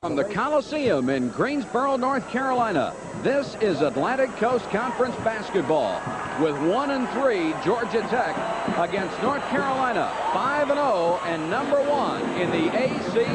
From the Coliseum in Greensboro, North Carolina, this is Atlantic Coast Conference basketball with 1-3 Georgia Tech against North Carolina, 5-0 and number 1 in the ACC.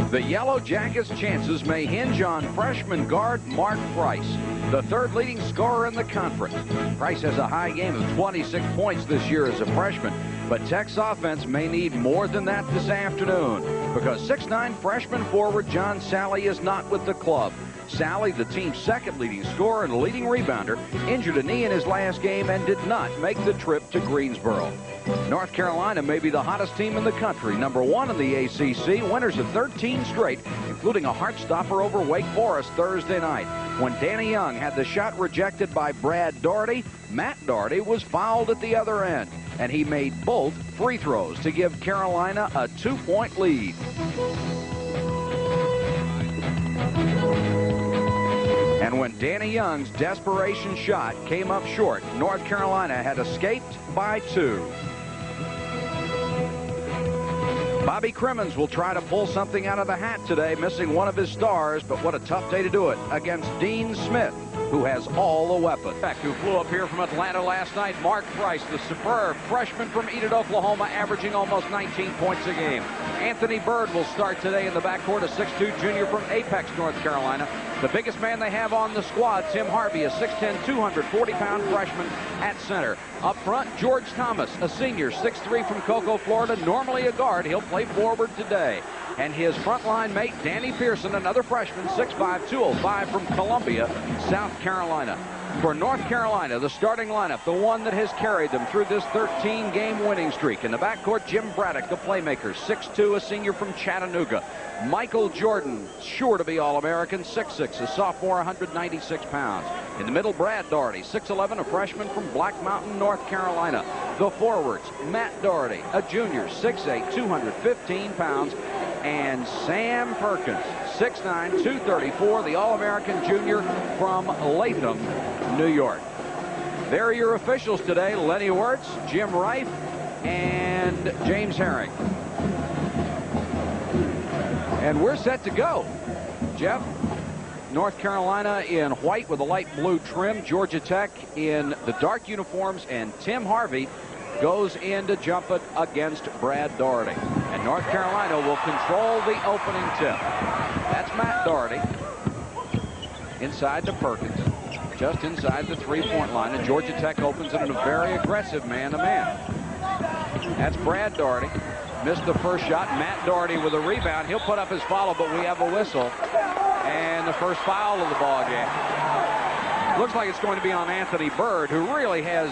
The Yellow Jackets' chances may hinge on freshman guard Mark Price, the third leading scorer in the conference. Price has a high game of 26 points this year as a freshman, but Tech's offense may need more than that this afternoon because 6'9" freshman forward John Salley is not with the club. Salley, the team's second leading scorer and leading rebounder, injured a knee in his last game and did not make the trip to Greensboro. North Carolina may be the hottest team in the country, number 1 in the ACC, winners of 13 straight, including a heart-stopper over Wake Forest Thursday night. When Danny Young had the shot rejected by Brad Daugherty, Matt Daugherty was fouled at the other end, and he made both free throws to give Carolina a 2-point lead. And when Danny Young's desperation shot came up short, North Carolina had escaped by 2. Bobby Crimmins will try to pull something out of the hat today, missing one of his stars, but what a tough day to do it against Dean Smith, who has all the weapons. Who flew up here from Atlanta last night, Mark Price, the superb freshman from Enid, Oklahoma, averaging almost 19 points a game. Anthony Bird will start today in the backcourt, a 6'2" junior from Apex, North Carolina. The biggest man they have on the squad, Tim Harvey, a 6'10", 240-pound freshman at center. Up front, George Thomas, a senior, 6'3" from Cocoa, Florida, normally a guard. He'll play forward today. And his frontline mate, Danny Pearson, another freshman, 6'5", 205 from Columbia, South Carolina. For North Carolina, the starting lineup, the one that has carried them through this 13-game winning streak. In the backcourt, Jim Braddock, the playmaker, 6'2", a senior from Chattanooga. Michael Jordan, sure to be All-American, 6'6", a sophomore, 196 pounds. In the middle, Brad Daugherty, 6'11", a freshman from Black Mountain, North Carolina. The forwards, Matt Daugherty, a junior, 6'8", 215 pounds. And Sam Perkins, 6'9", 234, the All-American junior from Latham, New York. There are your officials today, Lenny Wirtz, Jim Reif, and James Herring. And we're set to go. Jeff, North Carolina in white with a light blue trim, Georgia Tech in the dark uniforms, and Tim Harvey goes in to jump it against Brad Daugherty. And North Carolina will control the opening tip. That's Matt Daugherty. Inside to Perkins. Just inside the three-point line. And Georgia Tech opens it in a very aggressive man-to-man. That's Brad Daugherty. Missed the first shot. Matt Daugherty with a rebound. He'll put up his follow, but we have a whistle. And the first foul of the ball game. Looks like it's going to be on Anthony Bird, who really has...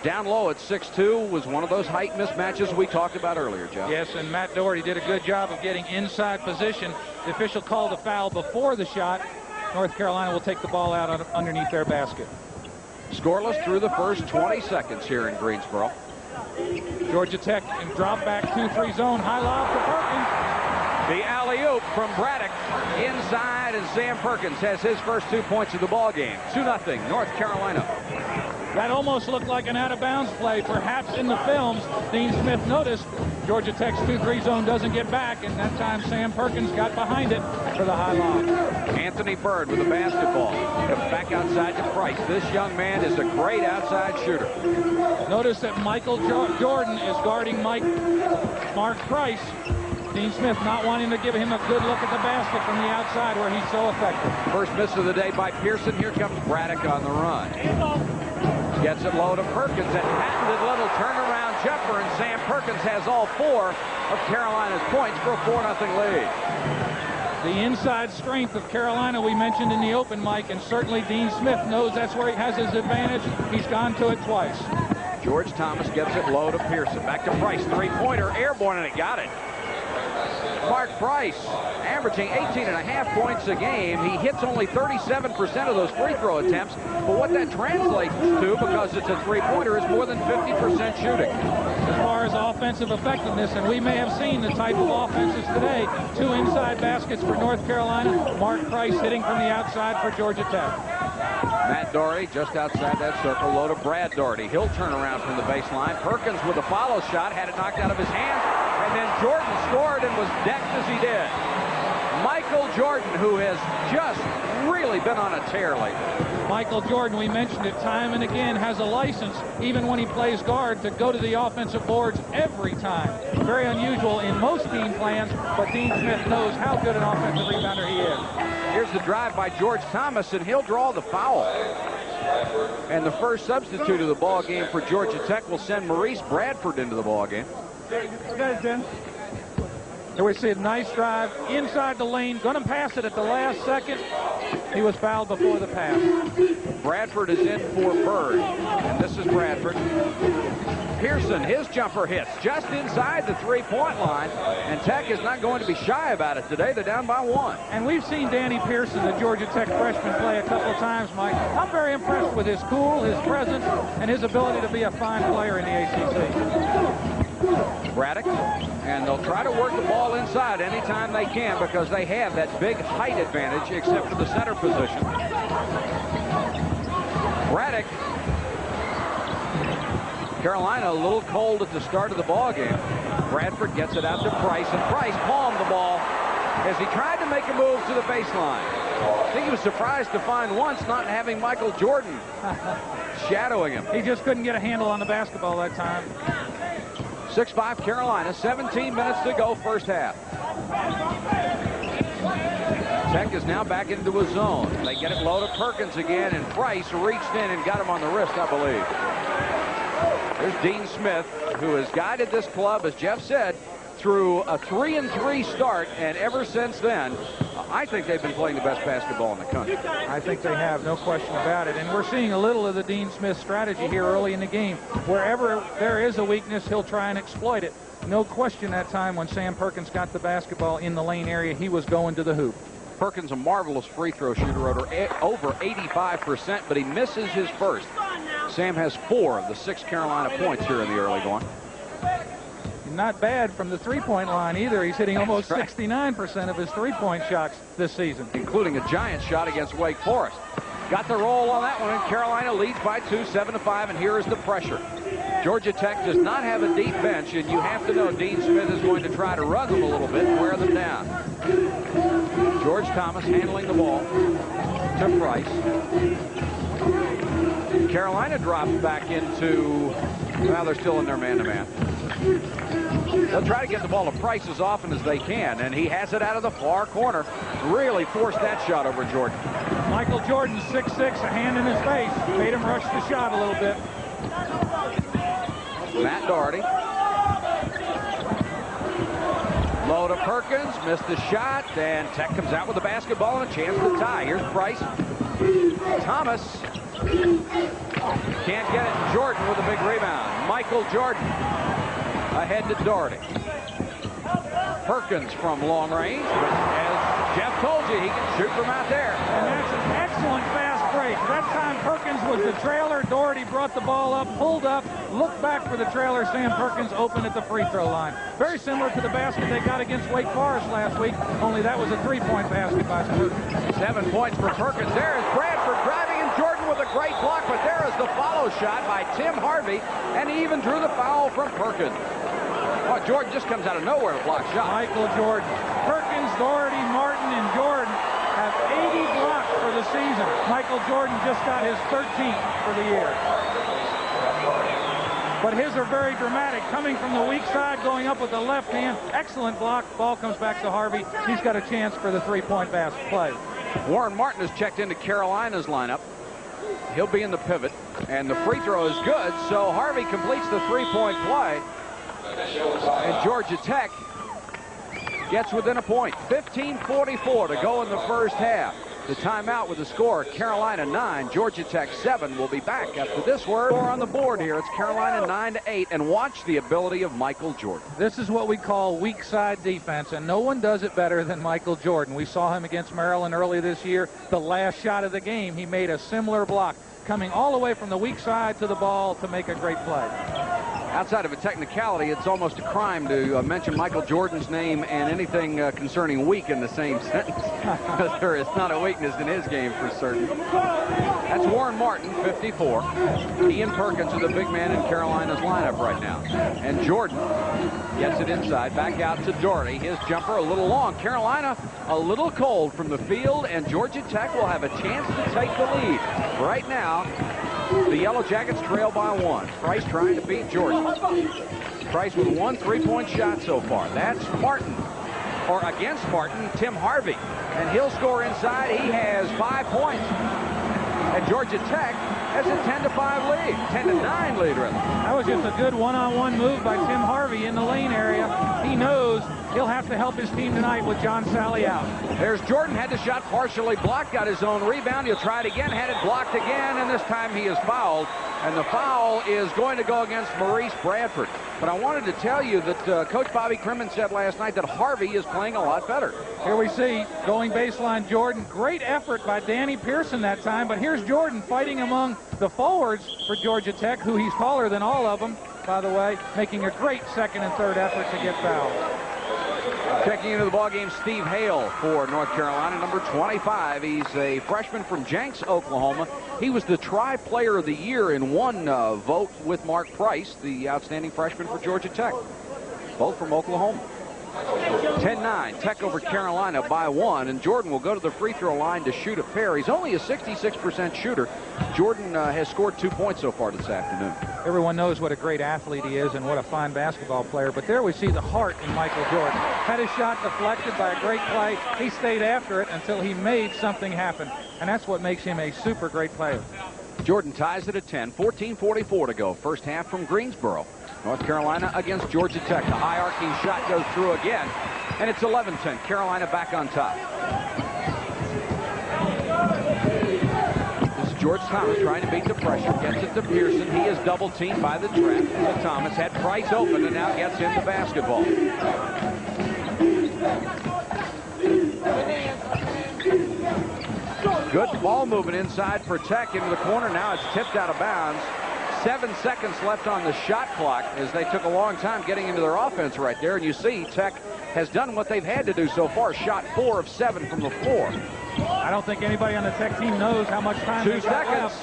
down low at 6'2", was one of those height mismatches we talked about earlier, Joe. Yes, and Matt Daugherty did a good job of getting inside position. The official called a foul before the shot. North Carolina will take the ball out underneath their basket. Scoreless through the first 20 seconds here in Greensboro. Georgia Tech in drop back 2-3 zone. High lob for Perkins. The alley-oop from Braddock inside, and Sam Perkins has his first 2 points of the ball game. 2-0 North Carolina. That almost looked like an out-of-bounds play. Perhaps in the films, Dean Smith noticed Georgia Tech's 2-3 zone doesn't get back, and that time Sam Perkins got behind it for the high lob. Anthony Bird with the basketball. Back outside to Price. This young man is a great outside shooter. Notice that Michael Jordan is guarding Mark Price. Dean Smith not wanting to give him a good look at the basket from the outside where he's so effective. First miss of the day by Pearson. Here comes Braddock on the run. Gets it low to Perkins. A patented little turnaround jumper, and Sam Perkins has all 4 of Carolina's points for a 4-0 lead. The inside strength of Carolina we mentioned in the open, Mike, and certainly Dean Smith knows that's where he has his advantage. He's gone to it twice. George Thomas gets it low to Pearson. Back to Price. Three-pointer, airborne, and it got it. Mark Price averaging 18.5 points a game. He hits only 37% of those free throw attempts, but what that translates to, because it's a three-pointer, is more than 50% shooting. As far as offensive effectiveness, and we may have seen the type of offenses today, 2 inside baskets for North Carolina, Mark Price hitting from the outside for Georgia Tech. Matt Daugherty just outside that circle, low to Brad Daugherty. He'll turn around from the baseline. Perkins with a follow shot, had it knocked out of his hands, and and then Jordan scored and was decked as he did. Michael Jordan, who has just really been on a tear lately. Michael Jordan, we mentioned it time and again, has a license, even when he plays guard, to go to the offensive boards every time. Very unusual in most team plans, but Dean Smith knows how good an offensive rebounder he is. Here's the drive by George Thomas, and he'll draw the foul. And the first substitute of the ball game for Georgia Tech will send Maurice Bradford into the ball game. Here we see a nice drive inside the lane. Going to pass it at the last second. He was fouled before the pass. Bradford is in for Bird. And this is Bradford. Pearson, his jumper hits just inside the three-point line. And Tech is not going to be shy about it today. They're down by 1. And we've seen Danny Pearson, the Georgia Tech freshman, play a couple of times, Mike. I'm very impressed with his cool, his presence, and his ability to be a fine player in the ACC. Braddock, and they'll try to work the ball inside anytime they can because they have that big height advantage except for the center position. Braddock. Carolina a little cold at the start of the ball game. Bradford gets it out to Price, and Price palmed the ball as he tried to make a move to the baseline. I think he was surprised to find once not having Michael Jordan shadowing him. He just couldn't get a handle on the basketball that time. 6-5 Carolina, 17 minutes to go first half. Tech is now back into a zone. They get it low to Perkins again, and Price reached in and got him on the wrist, I believe. There's Dean Smith, who has guided this club, as Jeff said, through a 3-3 start, and ever since then, I think they've been playing the best basketball in the country. I think they have, no question about it. And we're seeing a little of the Dean Smith strategy here early in the game. Wherever there is a weakness, he'll try and exploit it. No question that time when Sam Perkins got the basketball in the lane area, he was going to the hoop. Perkins, a marvelous free throw shooter, over 85%, but he misses his first. Sam has 4 of the 6 Carolina points here in the early going. Not bad from the three-point line either. He's hitting almost 69% of his three-point shots this season, including a giant shot against Wake Forest. Got the roll on that one, and Carolina leads by 2, 7-5, and here is the pressure. Georgia Tech does not have a deep bench, and you have to know Dean Smith is going to try to run them a little bit and wear them down. George Thomas handling the ball to Price. Carolina drops back into, well, they're still in their man-to-man. They'll try to get the ball to Price as often as they can, and he has it out of the far corner. Really forced that shot over Jordan. Michael Jordan, 6'6", a hand in his face. Made him rush the shot a little bit. Matt Doherty. Low to Perkins, missed the shot, and Tech comes out with the basketball and a chance to tie. Here's Price. Thomas can't get it. Jordan with a big rebound. Michael Jordan ahead to Doherty. Perkins from long range, but as Jeff told you, he can shoot from out there. And that's an excellent fast break. That time Perkins was the trailer. Doherty brought the ball up, pulled up, looked back for the trailer. Sam Perkins open at the free throw line. Very similar to the basket they got against Wake Forest last week, only that was a three-point basket by Perkins. 7 points for Perkins. There is Bradford driving, and Jordan with a great block, but there is the follow shot by Tim Harvey, and he even drew the foul from Perkins. Oh, Jordan just comes out of nowhere to block shot. Michael Jordan. Perkins, Doherty, Martin, and Jordan have 80 blocks for the season. Michael Jordan just got his 13th for the year. But his are very dramatic. Coming from the weak side, going up with the left hand. Excellent block. Ball comes back to Harvey. He's got a chance for the three-point basket play. Warren Martin has checked into Carolina's lineup. He'll be in the pivot, and the free throw is good, so Harvey completes the three-point play. And Georgia Tech gets within a point. 15:44 to go in the first half. The timeout with the score, Carolina 9, Georgia Tech 7. We'll be back after this word. On the board here, it's Carolina 9-8, and watch the ability of Michael Jordan. This is what we call weak side defense, and no one does it better than Michael Jordan. We saw him against Maryland earlier this year. The last shot of the game, he made a similar block, coming all the way from the weak side to the ball to make a great play. Outside of a technicality, it's almost a crime to mention Michael Jordan's name and anything concerning weak in the same sentence, because there is not a weakness in his game for certain. That's Warren Martin, 54. Ian Perkins is the big man in Carolina's lineup right now. And Jordan gets it inside, back out to Doherty. His jumper a little long. Carolina a little cold from the field, and Georgia Tech will have a chance to take the lead. Right now, the Yellow Jackets trail by 1. Price trying to beat Jordan. Price with 1 3-point shot so far. That's Martin, or against Martin, Tim Harvey. And he'll score inside. He has 5 points. And Georgia Tech has a 10-5 lead. 10-9 lead, rather. That was just a good one-on-one move by Tim Harvey in the lane area. He knows he'll have to help his team tonight with John Sally out. There's Jordan, had the shot partially blocked, got his own rebound. He'll try it again, had it blocked again, and this time he is fouled. And the foul is going to go against Maurice Bradford. But I wanted to tell you that Coach Bobby Crimmins said last night that Harvey is playing a lot better. Here we see going baseline Jordan. Great effort by Danny Pearson that time, but here's Jordan fighting among the forwards for Georgia Tech, who he's taller than all of them, by the way, making a great second and third effort to get fouled. Checking into the ballgame, Steve Hale for North Carolina, number 25. He's a freshman from Jenks, Oklahoma. He was the Tri-Player of the Year in one vote with Mark Price, the outstanding freshman for Georgia Tech. Both from Oklahoma. 10-9, Tech over Carolina by 1, and Jordan will go to the free throw line to shoot a pair. He's only a 66% shooter. Jordan has scored 2 points so far this afternoon. Everyone knows what a great athlete he is and what a fine basketball player, but there we see the heart in Michael Jordan. Had his shot deflected by a great play. He stayed after it until he made something happen, and that's what makes him a super great player. Jordan ties it at 10, 14:44 to go. First half from Greensboro. North Carolina against Georgia Tech. The high arcing shot goes through again, and it's 11-10. Carolina back on top. This is George Thomas trying to beat the pressure. Gets it to Pearson. He is double teamed by the trap. So Thomas had Price open and now gets him the basketball. Good ball movement inside for Tech into the corner. Now it's tipped out of bounds. 7 seconds left on the shot clock as they took a long time getting into their offense right there. And you see Tech has done what they've had to do so far. Shot 4 of 7 from the floor. I don't think anybody on the Tech team knows how much time 2 seconds.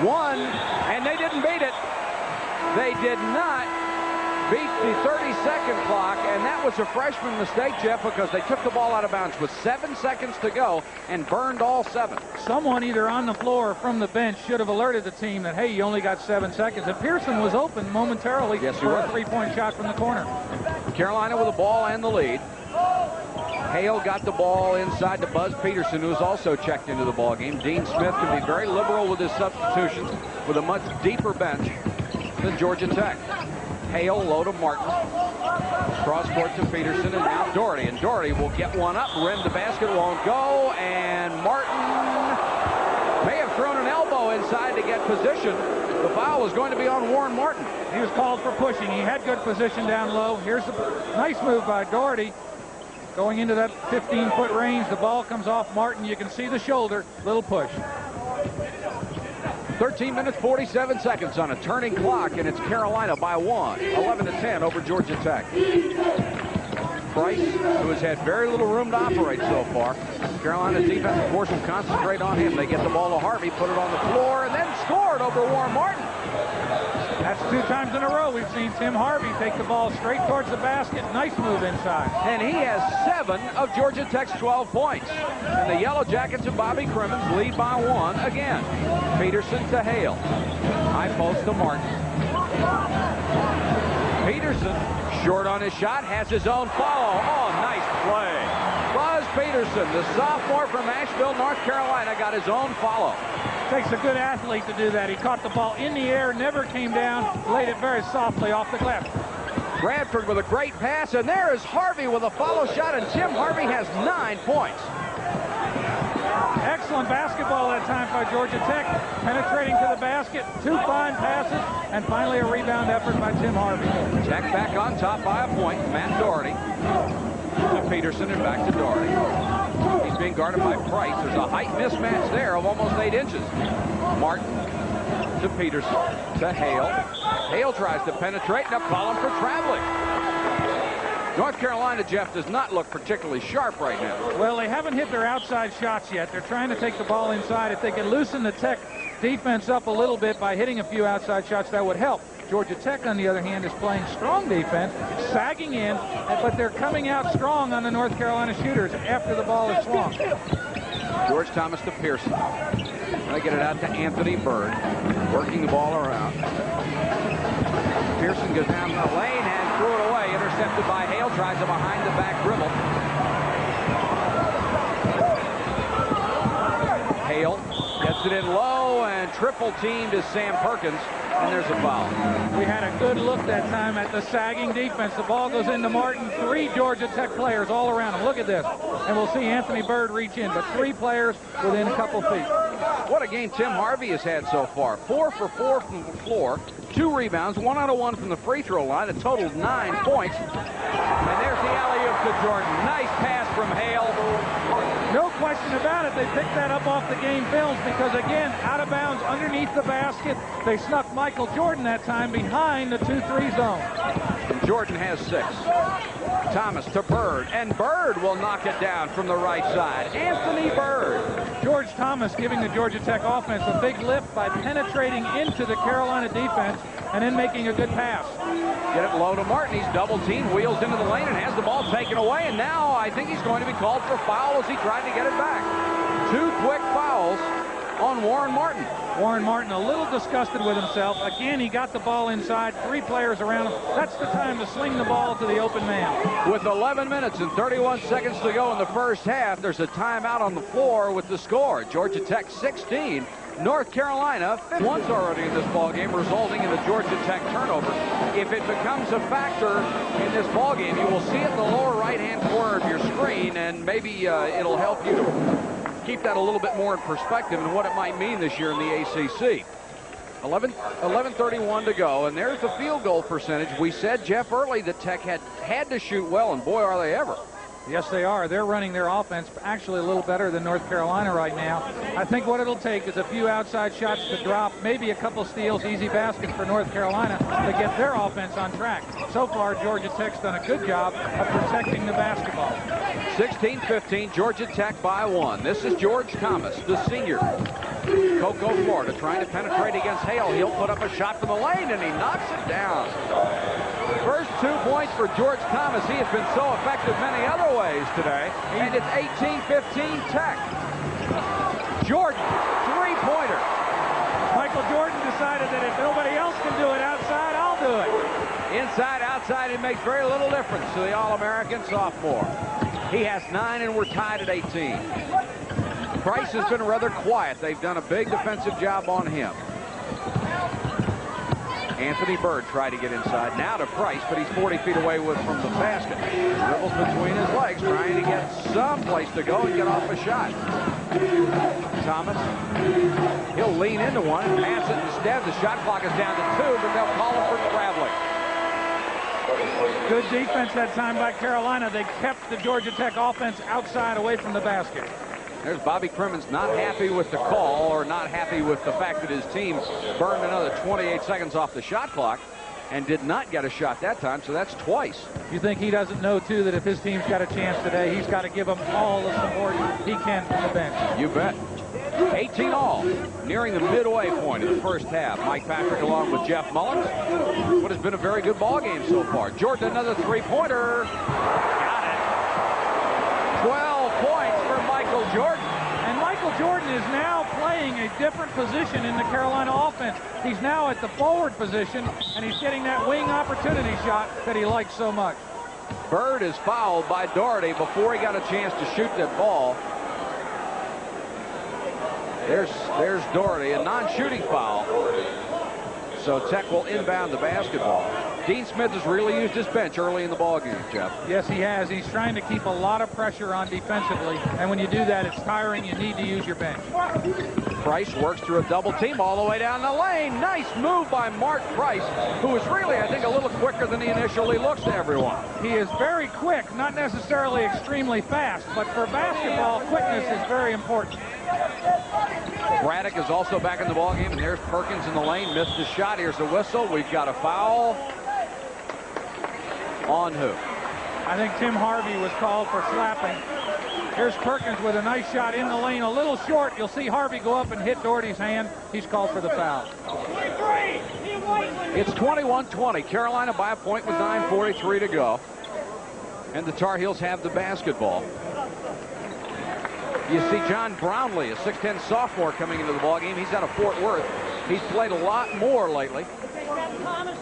1, and they didn't beat it. They did not beat the 30-second clock, and that was a freshman mistake, Jeff, because they took the ball out of bounds with 7 seconds to go and burned all 7. Someone either on the floor or from the bench should have alerted the team that, hey, you only got 7 seconds. And Pearson was open momentarily for a three-point shot from the corner. Carolina with the ball and the lead. Hale got the ball inside to Buzz Peterson, who was also checked into the ball game. Dean Smith can be very liberal with his substitutions with a much deeper bench than Georgia Tech. Hale low to Martin. Cross court to Peterson, and now Doherty. And Doherty will get one up. Rim the basket won't go, and Martin may have thrown an elbow inside to get position. The foul was going to be on Warren Martin. He was called for pushing. He had good position down low. Here's a nice move by Doherty. Going into that 15-foot range, the ball comes off Martin. You can see the shoulder. Little push. 13 minutes, 47 seconds on a turning clock, and it's Carolina by 1. 11-10 over Georgia Tech. Price, who has had very little room to operate so far. Carolina's defense, of course, will concentrate on him. They get the ball to Harvey, put it on the floor, and then scored over Warren Martin. That's 2 times in a row we've seen Tim Harvey take the ball straight towards the basket. Nice move inside. And he has 7 of Georgia Tech's 12 points. And the Yellow Jackets of Bobby Crimmins lead by 1 again. Peterson to Hale. High post to Martin. Peterson, short on his shot, has his own follow. Oh, nice play. Buzz Peterson, the sophomore from Asheville, North Carolina, got his own follow. Takes a good athlete to do that. He caught the ball in the air, never came down, laid it very softly off the glass. Bradford with a great pass, and there is Harvey with a follow shot, and Tim Harvey has 9 points. Excellent basketball that time by Georgia Tech, penetrating to the basket, 2 fine passes, and finally a rebound effort by Tim Harvey. Tech back on top by a point. Matt Doherty to Peterson and back to Doherty. He's being guarded by Price. There's a height mismatch there of almost 8 inches. Martin to Peterson, to Hale. Hale tries to penetrate, and a column for traveling. North Carolina, Jeff, does not look particularly sharp right now. Well, they haven't hit their outside shots yet. They're trying to take the ball inside. If they can loosen the Tech defense up a little bit by hitting a few outside shots, that would help. Georgia Tech, on the other hand, is playing strong defense, sagging in, but they're coming out strong on the North Carolina shooters after the ball is swung. George Thomas to Pearson. They get it out to Anthony Bird, working the ball around. Pearson goes down the lane and threw it away. Intercepted by Hale. Tries a behind-the-back dribble. Hale gets it in low, and triple teamed is Sam Perkins, and there's a foul. We had a good look that time at the sagging defense. The ball goes into Martin. 3 Georgia Tech players all around him. Look at this. And we'll see Anthony Bird reach in, but 3 players within a couple feet. What a game Tim Harvey has had so far. 4 for 4 from the floor, 2 rebounds, 1 out of 1 from the free throw line, a total of 9 points. And there's the alley-oop to Jordan. Nice pass from Hale. No question about it. They picked that up off the game films because, again, out of bounds underneath the basket. They snuck Michael Jordan that time behind the 2-3 zone. And Jordan has 6. Thomas to Bird, and Bird will knock it down from the right side. Anthony Bird. George Thomas giving the Georgia Tech offense a big lift by penetrating into the Carolina defense and then making a good pass. Get it low to Martin. He's double teamed, wheels into the lane, and has the ball taken away. And now I think he's going to be called for foul as he tried to get it back. 2 quick fouls on Warren Martin. Warren Martin a little disgusted with himself. Again, he got the ball inside, 3 players around him. That's the time to sling the ball to the open man. With 11 minutes and 31 seconds to go in the first half, there's a timeout on the floor with the score. Georgia Tech 16, North Carolina once already in this ball game, resulting in a Georgia Tech turnover. If it becomes a factor in this ball game, you will see it in the lower right-hand corner of your screen, and maybe it'll help you to keep that a little bit more in perspective and what it might mean this year in the ACC. 11:31 to go, and there's the field goal percentage. We said, Jeff, early that Tech had to shoot well, and boy, are they ever. Yes, they are. They're running their offense actually a little better than North Carolina right now. I think what it'll take is a few outside shots to drop, maybe a couple steals, easy baskets for North Carolina to get their offense on track. So far, Georgia Tech's done a good job of protecting the basketball. 16-15, Georgia Tech by 1. This is George Thomas, the senior. Cocoa, Florida, trying to penetrate against Hale. He'll put up a shot from the lane, and he knocks it down. First 2 points for George Thomas. He has been so effective many other ways today. And it's 18-15 Tech. Jordan, 3-pointer. Michael Jordan decided that if nobody else can do it outside, I'll do it. Inside, outside, it makes very little difference to the All-American sophomore. He has 9, and we're tied at 18. Price has been rather quiet. They've done a big defensive job on him. Anthony Bird tried to get inside. Now to Price, but he's 40 feet away from the basket. Dribbles between his legs, trying to get some place to go and get off a shot. Thomas, he'll lean into one and pass it instead. The shot clock is down to 2, but they'll call him for traveling. Good defense that time by Carolina. They kept the Georgia Tech offense outside, away from the basket. There's Bobby Crimmins, not happy with the call, or not happy with the fact that his team burned another 28 seconds off the shot clock and did not get a shot that time, so that's twice. You think he doesn't know, too, that if his team's got a chance today, he's got to give them all the support he can from the bench? You bet. 18 all, nearing the midway point of the first half. Mike Patrick along with Jeff Mullins. What has been a very good ball game so far. Jordan, another 3-pointer. Got it. 12 points for Michael Jordan. And Michael Jordan is now playing a different position in the Carolina offense. He's now at the forward position, and he's getting that wing opportunity shot that he likes so much. Bird is fouled by Doherty before he got a chance to shoot that ball. There's Doherty, a non-shooting foul. So Tech will inbound the basketball. Dean Smith has really used his bench early in the ballgame, Jeff. Yes, he has. He's trying to keep a lot of pressure on defensively, and when you do that, it's tiring. You need to use your bench. Price works through a double team all the way down the lane. Nice move by Mark Price, who is really, I think, a little quicker than he initially looks to everyone. He is very quick, not necessarily extremely fast, but for basketball, quickness is very important. Braddock is also back in the ballgame, and there's Perkins in the lane. Missed the shot. Here's the whistle. We've got a foul. On who? I think Tim Harvey was called for slapping. Here's Perkins with a nice shot in the lane, a little short. You'll see Harvey go up and hit Doherty's hand. He's called for the foul. It's 21-20. Carolina by a point with 9:43 to go. And the Tar Heels have the basketball. You see John Brownlee, a 6'10 sophomore, coming into the ballgame. He's out of Fort Worth. He's played a lot more lately.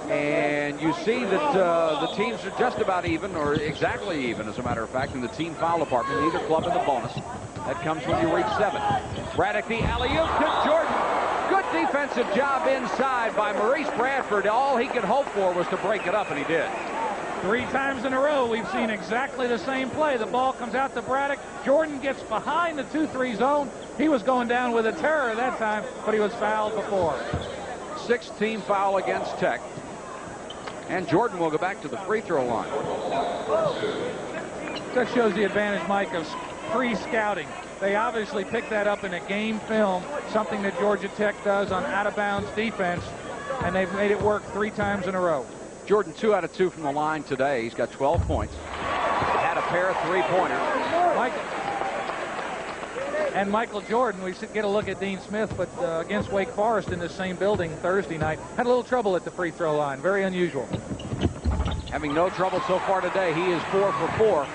And you see that the teams are just about even, or exactly even, as a matter of fact, in the team foul department. Neither club in the bonus. That comes when you reach 7. Braddock the alley-oop to Jordan. Good defensive job inside by Maurice Bradford. All he could hope for was to break it up, and he did. 3 times in a row, we've seen exactly the same play. The ball comes out to Braddock. Jordan gets behind the 2-3 zone. He was going down with a terror that time, but he was fouled before. 6th team foul against Tech. And Jordan will go back to the free throw line. That shows the advantage, Mike, of pre-scouting. They obviously picked that up in a game film, something that Georgia Tech does on out-of-bounds defense, and they've made it work 3 times in a row. Jordan 2 out of 2 from the line today. He's got 12 points. Had a pair of 3-pointers. And Michael Jordan, we get a look at Dean Smith, but against Wake Forest in the same building Thursday night, had a little trouble at the free throw line. Very unusual. Having no trouble so far today. He is 4 for 4.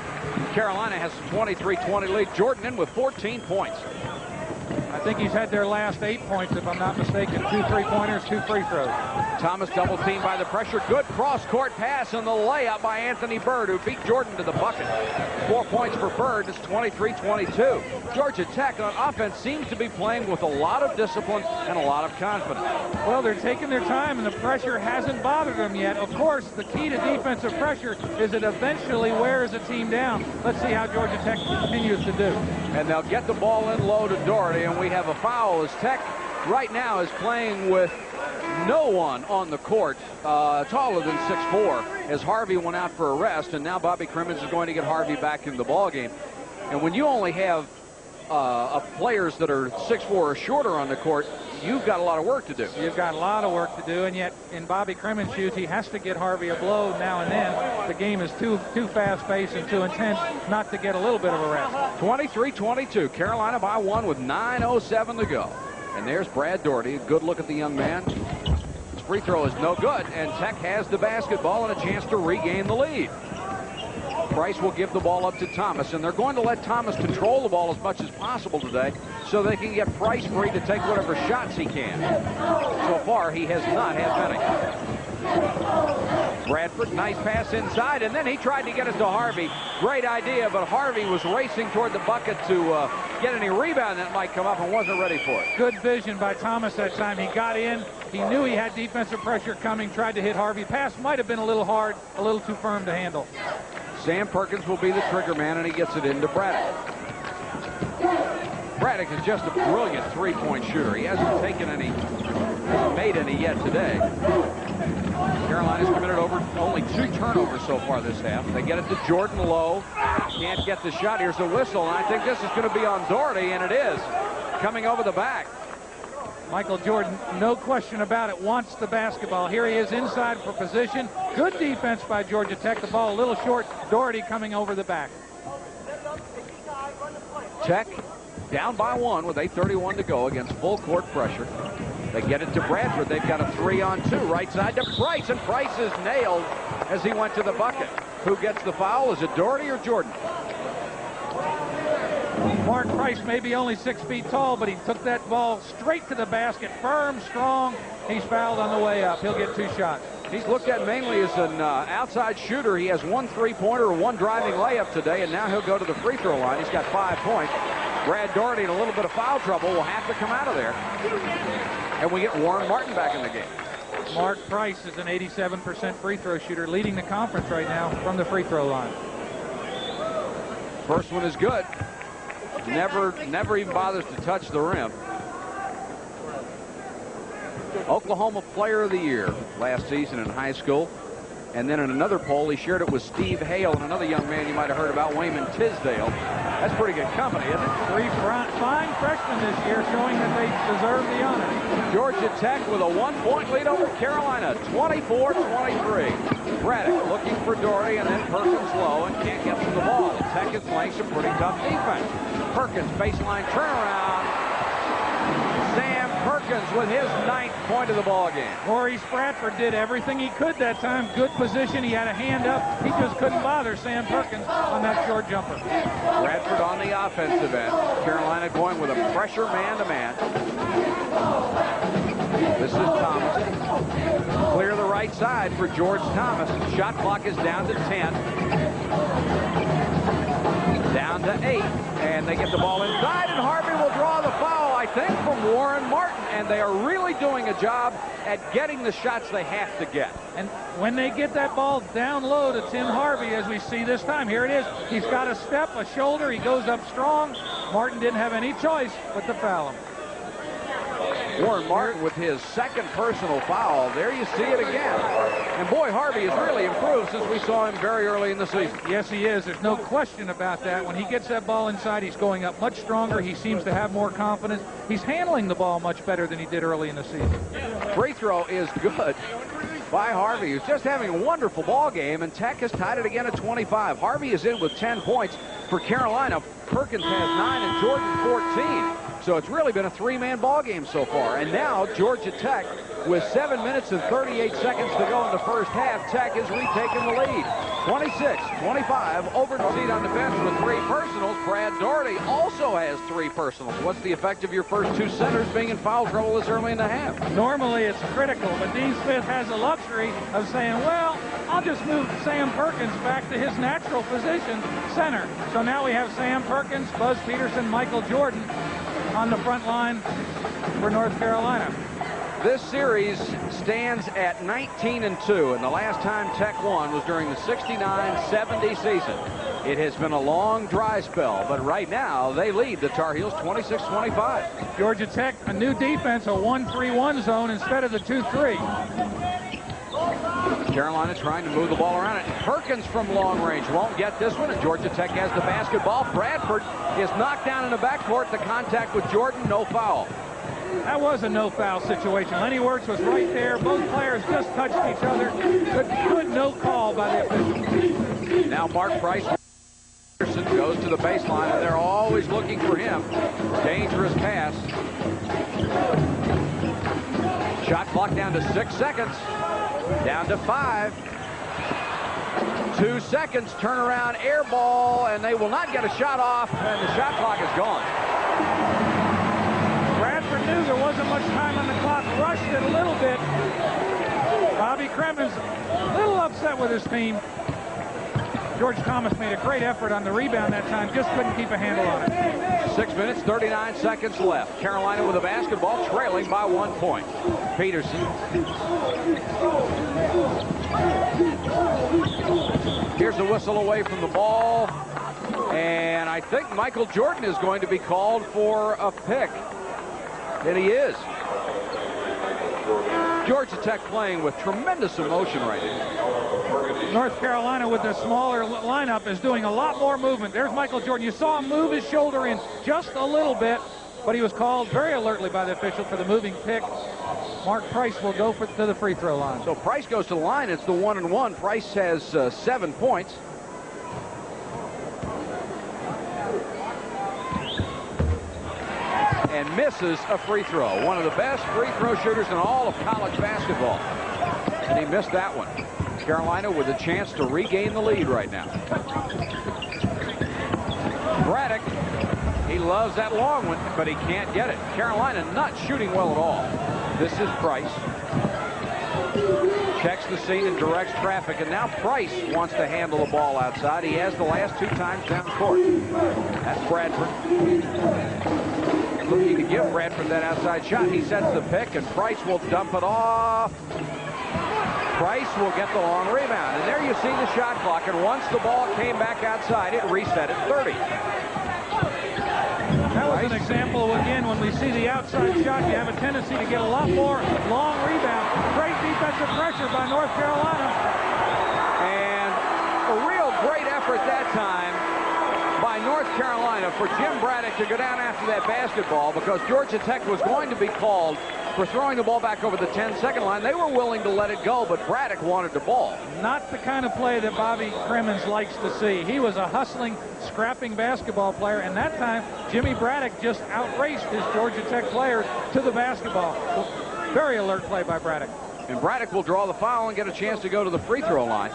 Carolina has a 23-20 lead. Jordan in with 14 points. I think he's had their last 8 points, if I'm not mistaken. 2 3-pointers, 2 free throws. Thomas double teamed by the pressure. Good cross-court pass and the layup by Anthony Bird, who beat Jordan to the bucket. 4 points for Bird. It's 23-22. Georgia Tech on offense seems to be playing with a lot of discipline and a lot of confidence. Well, they're taking their time, and the pressure hasn't bothered them yet. Of course, the key to defensive pressure is it eventually wears a team down. Let's see how Georgia Tech continues to do. And they'll get the ball in low to Doherty, and we have a foul as Tech right now is playing with no one on the court taller than 6'4", as Harvey went out for a rest, and now Bobby Crimmins is going to get Harvey back in the ball game. And when you only have players that are 6'4" or shorter on the court, you've got a lot of work to do. You've got a lot of work to do, and yet in Bobby Crimmins' shoes, he has to get Harvey a blow now and then. The game is too fast-paced and too intense not to get a little bit of a rest. 23-22. Carolina by 1 with 9:07 to go. And there's Brad Doherty. A good look at the young man. His free throw is no good, and Tech has the basketball and a chance to regain the lead. Price will give the ball up to Thomas, and they're going to let Thomas control the ball as much as possible today so they can get Price free to take whatever shots he can. So far, he has not had many. Bradford, nice pass inside, and then he tried to get it to Harvey. Great idea, but Harvey was racing toward the bucket to get any rebound that might come up and wasn't ready for it. Good vision by Thomas that time. He got in. He knew he had defensive pressure coming, tried to hit Harvey. Pass might have been a little hard, a little too firm to handle. Sam Perkins will be the trigger man, and he gets it into Braddock. Braddock is just a brilliant 3-point shooter. He hasn't made any yet today. Carolina's committed over only 2 turnovers so far this half. They get it to Jordan low. Can't get the shot. Here's the whistle, and I think this is going to be on Doherty, and it is. Coming over the back. Michael Jordan, no question about it, wants the basketball. Here he is inside for position. Good defense by Georgia Tech. The ball a little short. Doherty coming over the back. Tech down by 1 with 8:31 to go against full court pressure. They get it to Bradford. They've got a 3-on-2 right side to Price, and Price is nailed as he went to the bucket. Who gets the foul? Is it Doherty or Jordan? Mark Price may be only 6 feet tall, but he took that ball straight to the basket. Firm, strong. He's fouled on the way up. He'll get 2 shots. He's looked at mainly as an outside shooter. He has 1 3-pointer, 1 driving layup today, and now he'll go to the free throw line. He's got 5 points. Brad Doherty in a little bit of foul trouble will have to come out of there. And we get Warren Martin back in the game. Mark Price is an 87% free throw shooter, leading the conference right now from the free throw line. First one is good. Never even bothers to touch the rim. Oklahoma Player of the Year last season in high school. And then in another poll, he shared it with Steve Hale and another young man you might have heard about, Wayman Tisdale. That's pretty good company, isn't it? Three fine freshmen this year, showing that they deserve the honor. Georgia Tech with a 1-point lead over Carolina, 24-23. Braddock looking for Doherty, and then Perkins low and can't get to the ball. Tech is playing some pretty tough defense. Perkins baseline turnaround. Sam Perkins with his 9th point of the ball game. Maurice Bradford did everything he could that time. Good position. He had a hand up. He just couldn't bother Sam Perkins on that short jumper. Bradford on the offensive end. Carolina going with a pressure man-to-man. This is Thomas. Clear the right side for George Thomas. Shot clock is down to 10. Down to 8. And they get the ball inside, and Harvey will draw the foul, I think, from Warren Martin. And they are really doing a job at getting the shots they have to get. And when they get that ball down low to Tim Harvey, as we see this time, here it is. He's got a step, a shoulder. He goes up strong. Martin didn't have any choice but to foul him. Warren Martin with his 2nd personal foul. There you see it again. And boy, Harvey has really improved since we saw him very early in the season. Yes, he is. There's no question about that. When he gets that ball inside, he's going up much stronger. He seems to have more confidence. He's handling the ball much better than he did early in the season. Free throw is good by Harvey, who's just having a wonderful ball game, and Tech has tied it again at 25. Harvey is in with 10 points for Carolina. Perkins has 9 and Jordan 14. So it's really been a 3-man ball game so far. And now Georgia Tech, with 7 minutes and 38 seconds to go in the first half, Tech is retaking the lead. 26-25 over the seat on the bench with 3 personals. Brad Doherty also has 3 personals. What's the effect of your first 2 centers being in foul trouble this early in the half? Normally it's critical, but Dean Smith has the luxury of saying, well, I'll just move Sam Perkins back to his natural position, center. So now we have Sam Perkins, Buzz Peterson, Michael Jordan on the front line for North Carolina. This series stands at 19-2, and the last time Tech won was during the 69-70 season. It has been a long dry spell, but right now they lead the Tar Heels 26-25. Georgia Tech, a new defense, a 1-3-1 zone instead of the 2-3. Carolina trying to move the ball around it. Perkins from long range won't get this one, and Georgia Tech has the basketball. Bradford is knocked down in the backcourt. The contact with Jordan, no foul. That was a no-foul situation. Lenny Wirtz was right there. Both players just touched each other. Good no call by the official. Now Mark Price goes to the baseline, and they're always looking for him. Dangerous pass. Shot clock down to 6 seconds. Down to 5. 2 seconds, turnaround, air ball, and they will not get a shot off, and the shot clock is gone. Bradford knew there wasn't much time on the clock, rushed it a little bit. Bobby Cremins a little upset with his team. George Thomas made a great effort on the rebound that time, just couldn't keep a handle on it. 6 minutes, 39 seconds left. Carolina with the basketball, trailing by 1 point. Peterson. Here's the whistle away from the ball. And I think Michael Jordan is going to be called for a pick. And he is. Georgia Tech playing with tremendous emotion right now. North Carolina with the smaller lineup is doing a lot more movement. There's Michael Jordan. You saw him move his shoulder in just a little bit, but he was called very alertly by the official for the moving pick. Mark Price will go to the free throw line. So Price goes to the line. It's the 1-and-1. Price has 7 points. And misses a free throw. One of the best free throw shooters in all of college basketball. And he missed that one. Carolina with a chance to regain the lead right now. Braddock, he loves that long one, but he can't get it. Carolina not shooting well at all. This is Price. Checks the scene and directs traffic, and now Price wants to handle the ball outside. He has the last 2 times down the court. That's Bradford. Looking to give Bradford that outside shot. He sets the pick, and Price will dump it off. Price will get the long rebound. And there you see the shot clock. And once the ball came back outside, it reset at 30. That was an example, again, when we see the outside shot, you have a tendency to get a lot more long rebounds. Great defensive pressure by North Carolina. And a real great effort that time by North Carolina for Jim Braddock to go down after that basketball, because Georgia Tech was going to be called for throwing the ball back over the 10-second line. They were willing to let it go, but Braddock wanted the ball. Not the kind of play that Bobby Crimmins likes to see. He was a hustling, scrapping basketball player, and that time Jimmy Braddock just outraced his Georgia Tech players to the basketball. Very alert play by Braddock. And Braddock will draw the foul and get a chance to go to the free throw line.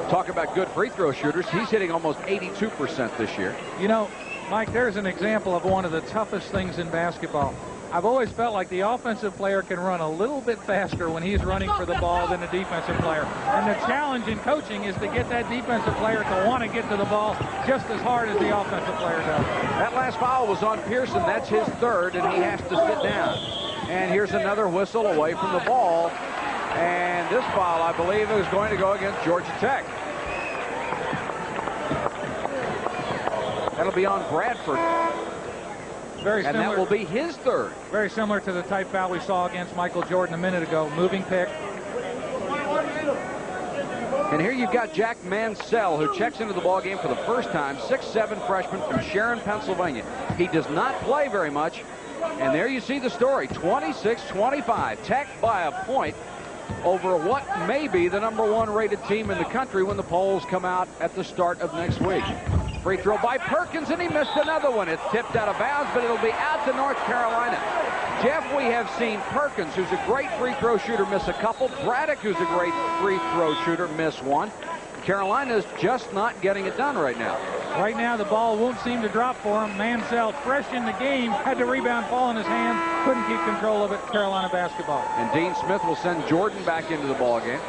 Talk about good free throw shooters. He's hitting almost 82% this year. You know, Mike, there's an example of one of the toughest things in basketball. I've always felt like the offensive player can run a little bit faster when he's running for the ball than the defensive player. And the challenge in coaching is to get that defensive player to want to get to the ball just as hard as the offensive player does. That last foul was on Pearson. That's his third, and he has to sit down. And here's another whistle away from the ball. And this foul, I believe, is going to go against Georgia Tech. That'll be on Bradford. Very similar. And that will be his third. Very similar to the type foul we saw against Michael Jordan a minute ago. Moving pick. And here you've got Jack Mansell, who checks into the ball game for the first time. 6'7" freshman from Sharon, Pennsylvania. He does not play very much. And there you see the story. 26-25. Tech by a point over what may be the #1 rated team in the country when the polls come out at the start of next week. Free throw by Perkins, and he missed another one. It's tipped out of bounds, but it'll be out to North Carolina. Jeff, we have seen Perkins, who's a great free throw shooter, miss a couple. Braddock, who's a great free throw shooter, miss one. Carolina's just not getting it done right now. Right now, the ball won't seem to drop for him. Mansell, fresh in the game, had the rebound fall in his hand, couldn't keep control of it. Carolina basketball. And Dean Smith will send Jordan back into the ball game.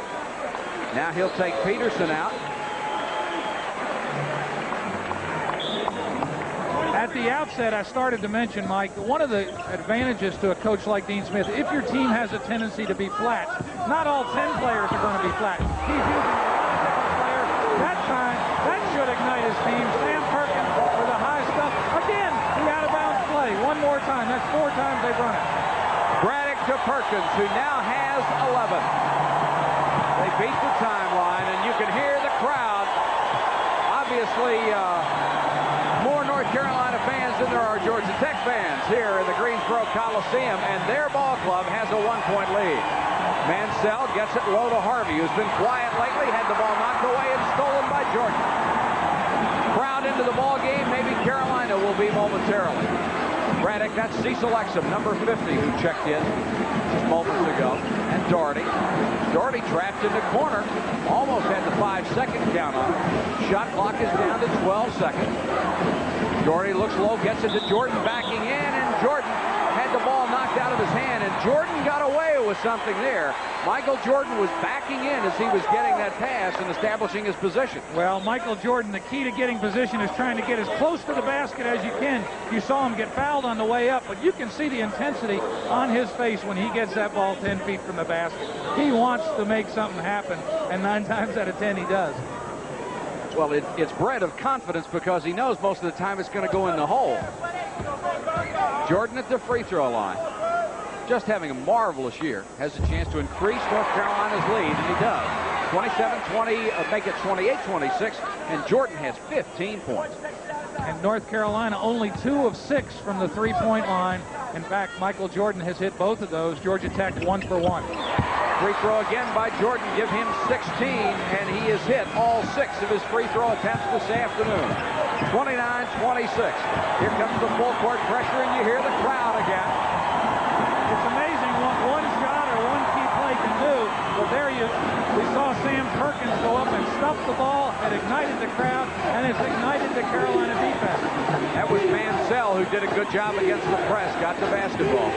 Now he'll take Peterson out. At the outset, I started to mention, Mike, one of the advantages to a coach like Dean Smith, if your team has a tendency to be flat, not all 10 players are going to be flat. He's using a lot of different players. That time, that should ignite his team. Sam Perkins for the high stuff. Again, the out-of-bounds play. One more time. That's 4 times they've run it. Braddock to Perkins, who now has 11. They beat the timeline, and you can hear the crowd. Obviously, more North Carolina fans than there are Georgia Tech fans here in the Greensboro Coliseum, and their ball club has a 1-point lead. Mansell gets it low to Harvey, who's been quiet lately, had the ball knocked away and stolen by Jordan. Crowd into the ball game, maybe Carolina will be momentarily. Braddock, that's Cecil Exum, number 50, who checked in just moments ago. And Doherty. Doherty trapped in the corner. Almost had the 5-second count on it. Shot clock is down to 12 seconds. Doherty looks low, gets it to Jordan, backing in, and Jordan had the ball knocked out of his hand, and Jordan got away with something there. Michael Jordan was backing in as he was getting that pass and establishing his position. Well, Michael Jordan, the key to getting position is trying to get as close to the basket as you can. You saw him get fouled on the way up, but you can see the intensity on his face when he gets that ball 10 feet from the basket. He wants to make something happen, and 9 times out of 10 he does. Well, it's bred of confidence because he knows most of the time it's going to go in the hole. Jordan at the free throw line. Just having a marvelous year. Has a chance to increase North Carolina's lead, and he does. 27-20, make it 28-26, and Jordan has 15 points. And North Carolina only 2 of 6 from the three-point line. In fact, Michael Jordan has hit both of those. Georgia Tech 1 for 1. Free throw again by Jordan. Give him 16, and he has hit all 6 of his free throw attempts this afternoon. 29-26. Here comes the full court pressure, and you hear the crowd again. It's amazing what one shot or one key play can do. But there we saw Sam Perkins go up and stuff the ball. It ignited the crowd, and it's ignited the Carolina defense. That was Mansell, who did a good job against the press, got the basketball.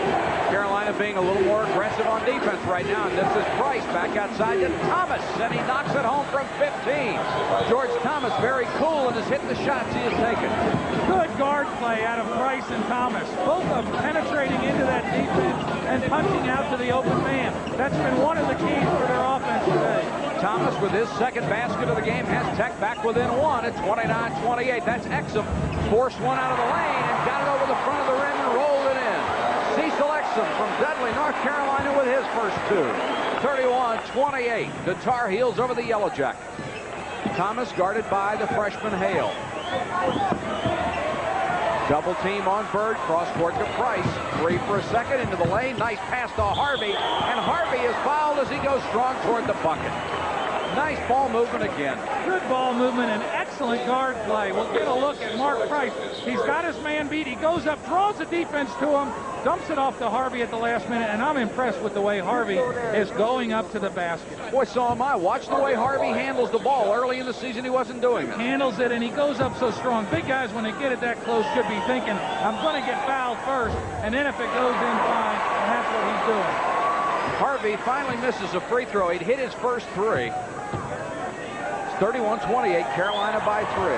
Carolina being a little more aggressive on defense right now, and this is Price back outside to Thomas, and he knocks it home from 15. George Thomas very cool and has hit the shots he has taken. Good guard play out of Price and Thomas. Both of them penetrating into that defense and punching out to the open man. That's been one of the keys for their offense today. Thomas, with his second basket of the game, has Tech back within one at 29-28. That's Exum. Forced one out of the lane and got it over the front of the rim and rolled it in. Cecil Exum from Dudley, North Carolina, with his first two. 31-28. The Tar Heels over the Yellow Jackets. Thomas guarded by the freshman Hale. Double team on Bird. Cross court to Price. Free for a second into the lane. Nice pass to Harvey. And Harvey is fouled as he goes strong toward the bucket. Nice ball movement again. Good ball movement and excellent guard play. We'll get a look at Mark Price. He's got his man beat. He goes up, draws the defense to him, dumps it off to Harvey at the last minute, and I'm impressed with the way Harvey is going up to the basket. Boy, so am I. Watch the way Harvey handles the ball. Early in the season, he wasn't doing it. Handles it, and he goes up so strong. Big guys, when they get it that close, should be thinking, I'm going to get fouled first, and then if it goes in, fine, and that's what he's doing. Harvey finally misses a free throw. He'd hit his first three. 31-28, Carolina by 3.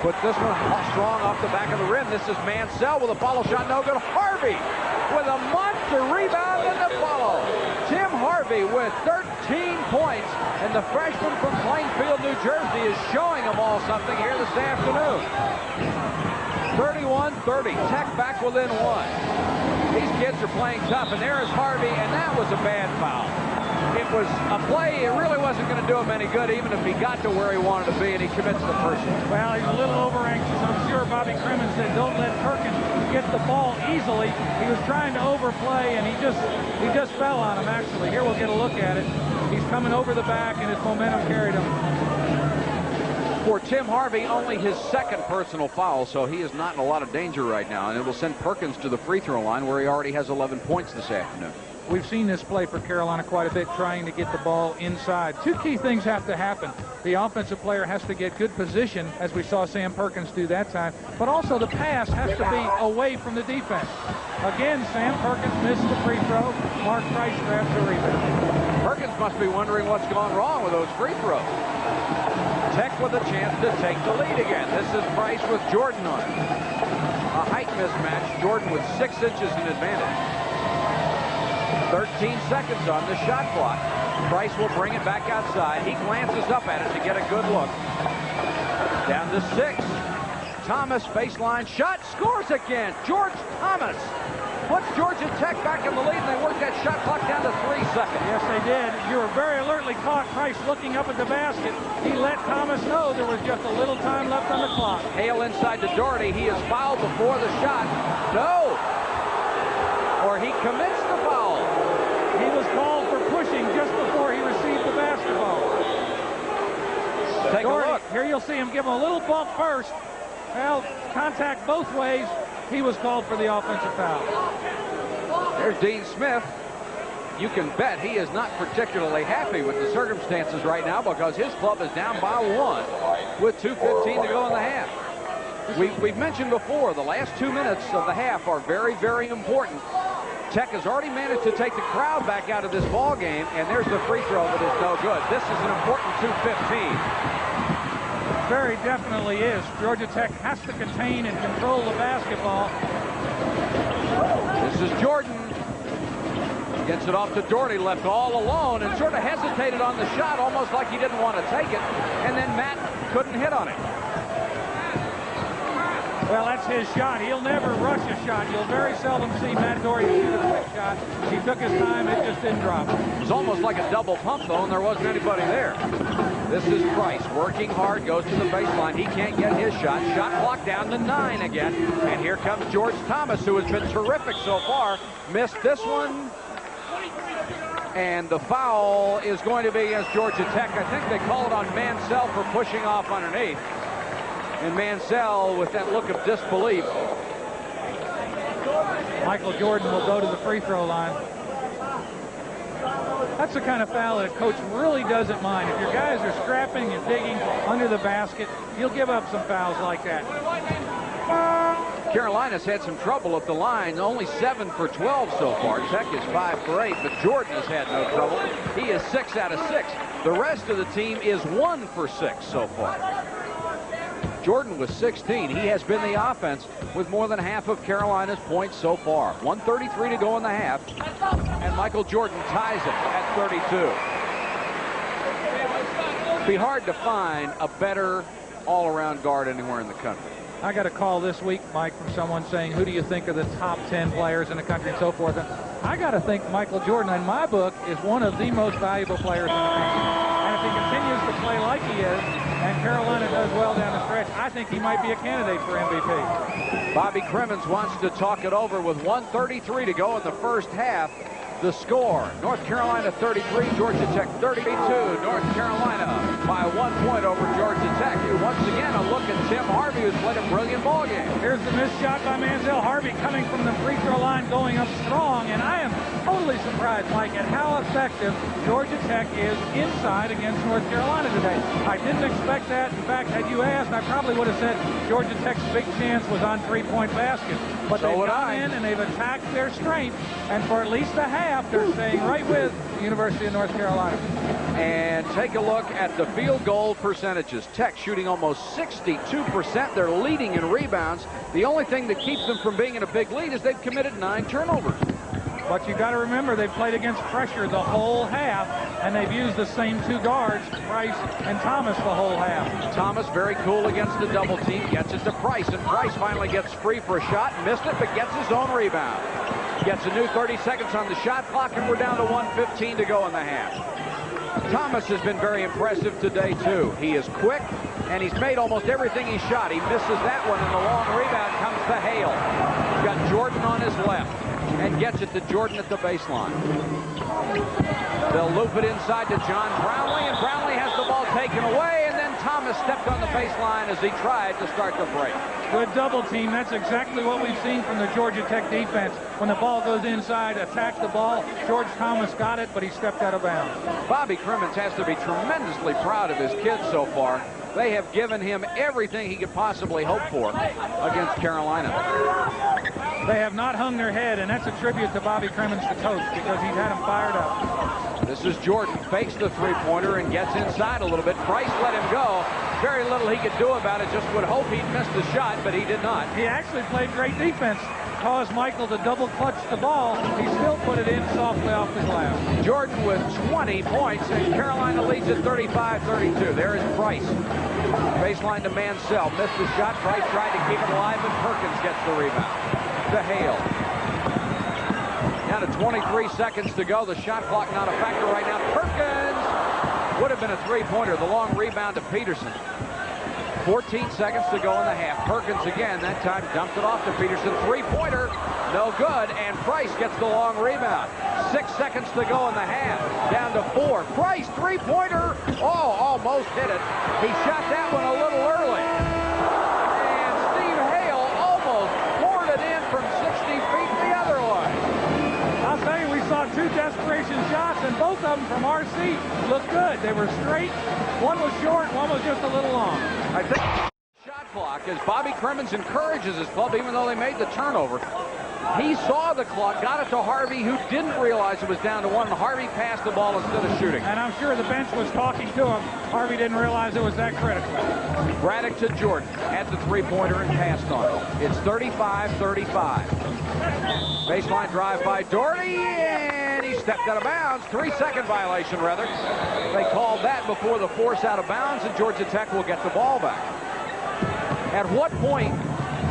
Put this one strong off the back of the rim. This is Mansell with a follow shot, no good. Harvey with a monster rebound and the follow. Tim Harvey with 13 points, and the freshman from Plainfield, New Jersey, is showing them all something here this afternoon. 31-30, Tech back within one. These kids are playing tough, and there is Harvey, and that was a bad foul. It was a play. It really wasn't going to do him any good, even if he got to where he wanted to be, and he commits the personal. Well, he's a little over-anxious. I'm sure Bobby Crimmins said, don't let Perkins get the ball easily. He was trying to overplay, and he just fell on him, actually. Here we'll get a look at it. He's coming over the back, and his momentum carried him. For Tim Harvey, only his second personal foul, so he is not in a lot of danger right now, and it will send Perkins to the free throw line, where he already has 11 points this afternoon. We've seen this play for Carolina quite a bit, trying to get the ball inside. Two key things have to happen. The offensive player has to get good position, as we saw Sam Perkins do that time, but also the pass has to be away from the defense. Again, Sam Perkins missed the free throw. Mark Price grabs the rebound. Perkins must be wondering what's gone wrong with those free throws. Tech with a chance to take the lead again. This is Price with Jordan on it. A height mismatch. Jordan with 6 inches in advantage. 13 seconds on the shot clock. Price will bring it back outside. He glances up at it to get a good look. Down to 6. Thomas, baseline shot, scores again. George Thomas puts Georgia Tech back in the lead, and they work that shot clock down to 3 seconds. Yes, they did. You were very alertly caught. Price looking up at the basket. He let Thomas know there was just a little time left on the clock. Hale inside to Doherty. He is fouled before the shot. No! Or he commits the foul. He was called for pushing just before he received the basketball. Take Doherty, a look. here you'll see him give him a little bump first. Well, contact both ways. He was called for the offensive foul. There's Dean Smith. You can bet he is not particularly happy with the circumstances right now, because his club is down by 1 with 2:15 to go in the half. We've mentioned before, the last 2 minutes of the half are very, very important. Tech has already managed to take the crowd back out of this ball game, and there's the free throw that is no good. This is an important 2:15. Very definitely is. Georgia Tech has to contain and control the basketball. This is Jordan. Gets it off to Doherty, left all alone, and sort of hesitated on the shot, almost like he didn't want to take it, and then Matt couldn't hit on it. Well, that's his shot. He'll never rush a shot. You'll very seldom see Matt Doherty shoot a quick shot. He took his time. It just didn't drop. It was almost like a double pump, though, and there wasn't anybody there. This is Price working hard, goes to the baseline. He can't get his shot. Shot clock down to 9 again. And here comes George Thomas, who has been terrific so far. Missed this one. And the foul is going to be against Georgia Tech. I think they call it on Mansell for pushing off underneath. And Mansell with that look of disbelief. Michael Jordan will go to the free throw line. That's the kind of foul that a coach really doesn't mind. If your guys are scrapping and digging under the basket, you'll give up some fouls like that. Carolina's had some trouble at the line. Only 7 for 12 so far. Tech is 5 for 8, but Jordan has had no trouble. He is 6 out of 6. The rest of the team is 1 for 6 so far. Jordan with 16. He has been the offense with more than half of Carolina's points so far. 1:33 to go in the half, and Michael Jordan ties it at 32. Be hard to find a better all-around guard anywhere in the country. I got a call this week, Mike, from someone saying, who do you think are the top 10 players in the country and so forth. And I got to think Michael Jordan, in my book, is one of the most valuable players in the country. And if he continues to play like he is, and Carolina does well down the stretch, I think he might be a candidate for MVP. Bobby Crimmins wants to talk it over with 1:33 to go in the first half. The score, North Carolina 33, Georgia Tech 32. North Carolina by 1 point over Georgia Tech. Once again, a look at Tim Harvey, who's played a brilliant ball game. Here's the missed shot by Manziel. Harvey coming from the free throw line, going up strong. And I am totally surprised, Mike, at how effective Georgia Tech is inside against North Carolina today. I didn't expect that. In fact, had you asked, I probably would have said Georgia Tech's big chance was on three-point basket. But they've gone in and they've attacked their strength. And for at least a half, they're staying right with the University of North Carolina. And take a look at the field goal percentages. Tech shooting almost 62%. They're leading in rebounds. The only thing that keeps them from being in a big lead is they've committed 9 turnovers. But you got to remember, they've played against pressure the whole half, and they've used the same 2 guards, Price and Thomas, the whole half. Thomas very cool against the double team, gets it to Price, and Price finally gets free for a shot, missed it, but gets his own rebound. Gets a new 30 seconds on the shot clock, and we're down to 1:15 to go in the half. Thomas has been very impressive today, too. He is quick, and he's made almost everything he shot. He misses that one, and the long rebound comes to Hale. He's got Jordan on his left and gets it to Jordan at the baseline. They'll loop it inside to John Brownlee, and Brownlee has the ball taken away, and then Thomas stepped on the baseline as he tried to start the break. Good double team. That's exactly what we've seen from the Georgia Tech defense. When the ball goes inside, attack the ball. George Thomas got it, but he stepped out of bounds. Bobby Crimmins has to be tremendously proud of his kids so far. They have given him everything he could possibly hope for against Carolina. They have not hung their head, and that's a tribute to Bobby Crimmins, the coach, because he's had them fired up. This is Jordan, fakes the three-pointer and gets inside a little bit. Price let him go. Very little he could do about it. Just would hope he'd missed the shot, but he did not. He actually played great defense. Caused Michael to double clutch the ball. He still put it in softly off the glass. Jordan with 20 points, and Carolina leads at 35-32. There is Price. Baseline to Mansell. Missed the shot. Price tried to keep it alive, and Perkins gets the rebound. To Hale. Down to 23 seconds to go. The shot clock not a factor right now. Perkins would have been a three-pointer. The long rebound to Peterson. 14 seconds to go in the half. Perkins again, that time dumped it off to Peterson. Three-pointer, no good, and Price gets the long rebound. 6 seconds to go in the half. Down to 4. Price, three-pointer. Oh, almost hit it. He shot that one a little early. And Steve Hale almost poured it in from 60 feet the other way. I'll tell you, we saw 2 desperation shots, and both of them from our seat looked good. They were straight. One was short, one was just a little long. I think shot clock as Bobby Crimmins encourages his club, even though they made the turnover. He saw the clock, got it to Harvey, who didn't realize it was down to 1. Harvey passed the ball instead of shooting. And I'm sure the bench was talking to him. Harvey didn't realize it was that critical. Braddock to Jordan at the three-pointer and passed on it. It's 35-35. Baseline drive by Doherty, and he stepped out of bounds. 3-second violation, rather. They called that before the force out of bounds, and Georgia Tech will get the ball back. At what point,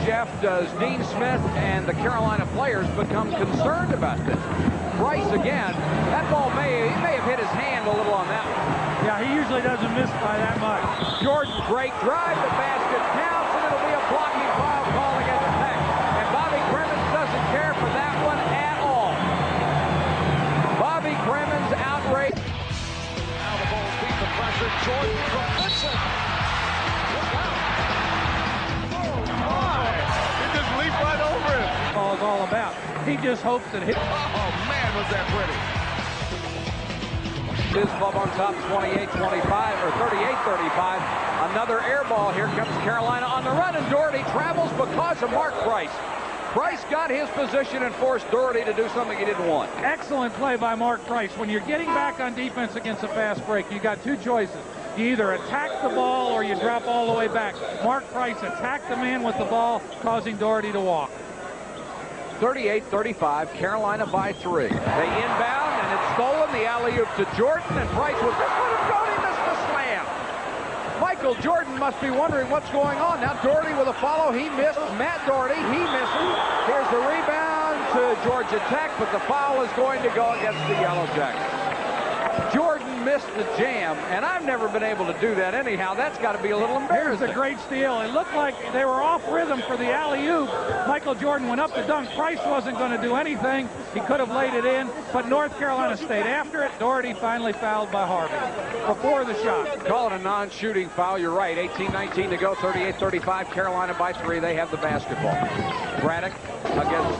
Jeff, does Dean Smith and the Carolina players become concerned about this? Price again. That ball may have hit his hand a little on that one. Yeah, he usually doesn't miss by that much. Jordan, great drive. The basket counts, and it'll be a blocking foul call against Tech. And Bobby Crimmins doesn't care for that one at all. Bobby Crimmins outraged. Now the Bulls beat the pressure. Jordan from Woodson. Look out. Oh, my. He just leaped right over him. Ball's all about. He just hopes that his Oh, man, was that pretty. His club on top, 28-25 or 38-35. Another air ball. Here comes Carolina on the run, and Doherty travels because of Mark Price. Price got his position and forced Doherty to do something he didn't want. excellent play by Mark Price. When you're getting back on defense against a fast break, you got 2 choices. You either attack the ball or you drop all the way back. Mark Price attacked the man with the ball, causing Doherty to walk. 38-35, Carolina by 3. They inbound, and it's stolen. The alley-oop to Jordan, and Price was just let him go, and he missed the slam. Michael Jordan must be wondering what's going on. Now Doherty with a follow. He missed. Matt Doherty, he misses. Here's the rebound to Georgia Tech, but the foul is going to go against the Yellow Jackets. Jordan missed the jam, and I've never been able to do that anyhow. That's got to be a little embarrassing. Here's a great steal. It looked like they were off rhythm for the alley-oop. Michael Jordan went up to dunk. Price wasn't going to do anything. He could have laid it in, but North Carolina stayed after it. Doherty finally fouled by Harvey before the shot. Call it a non-shooting foul. You're right. 18-19 to go. 38-35. Carolina by 3. They have the basketball. Braddock against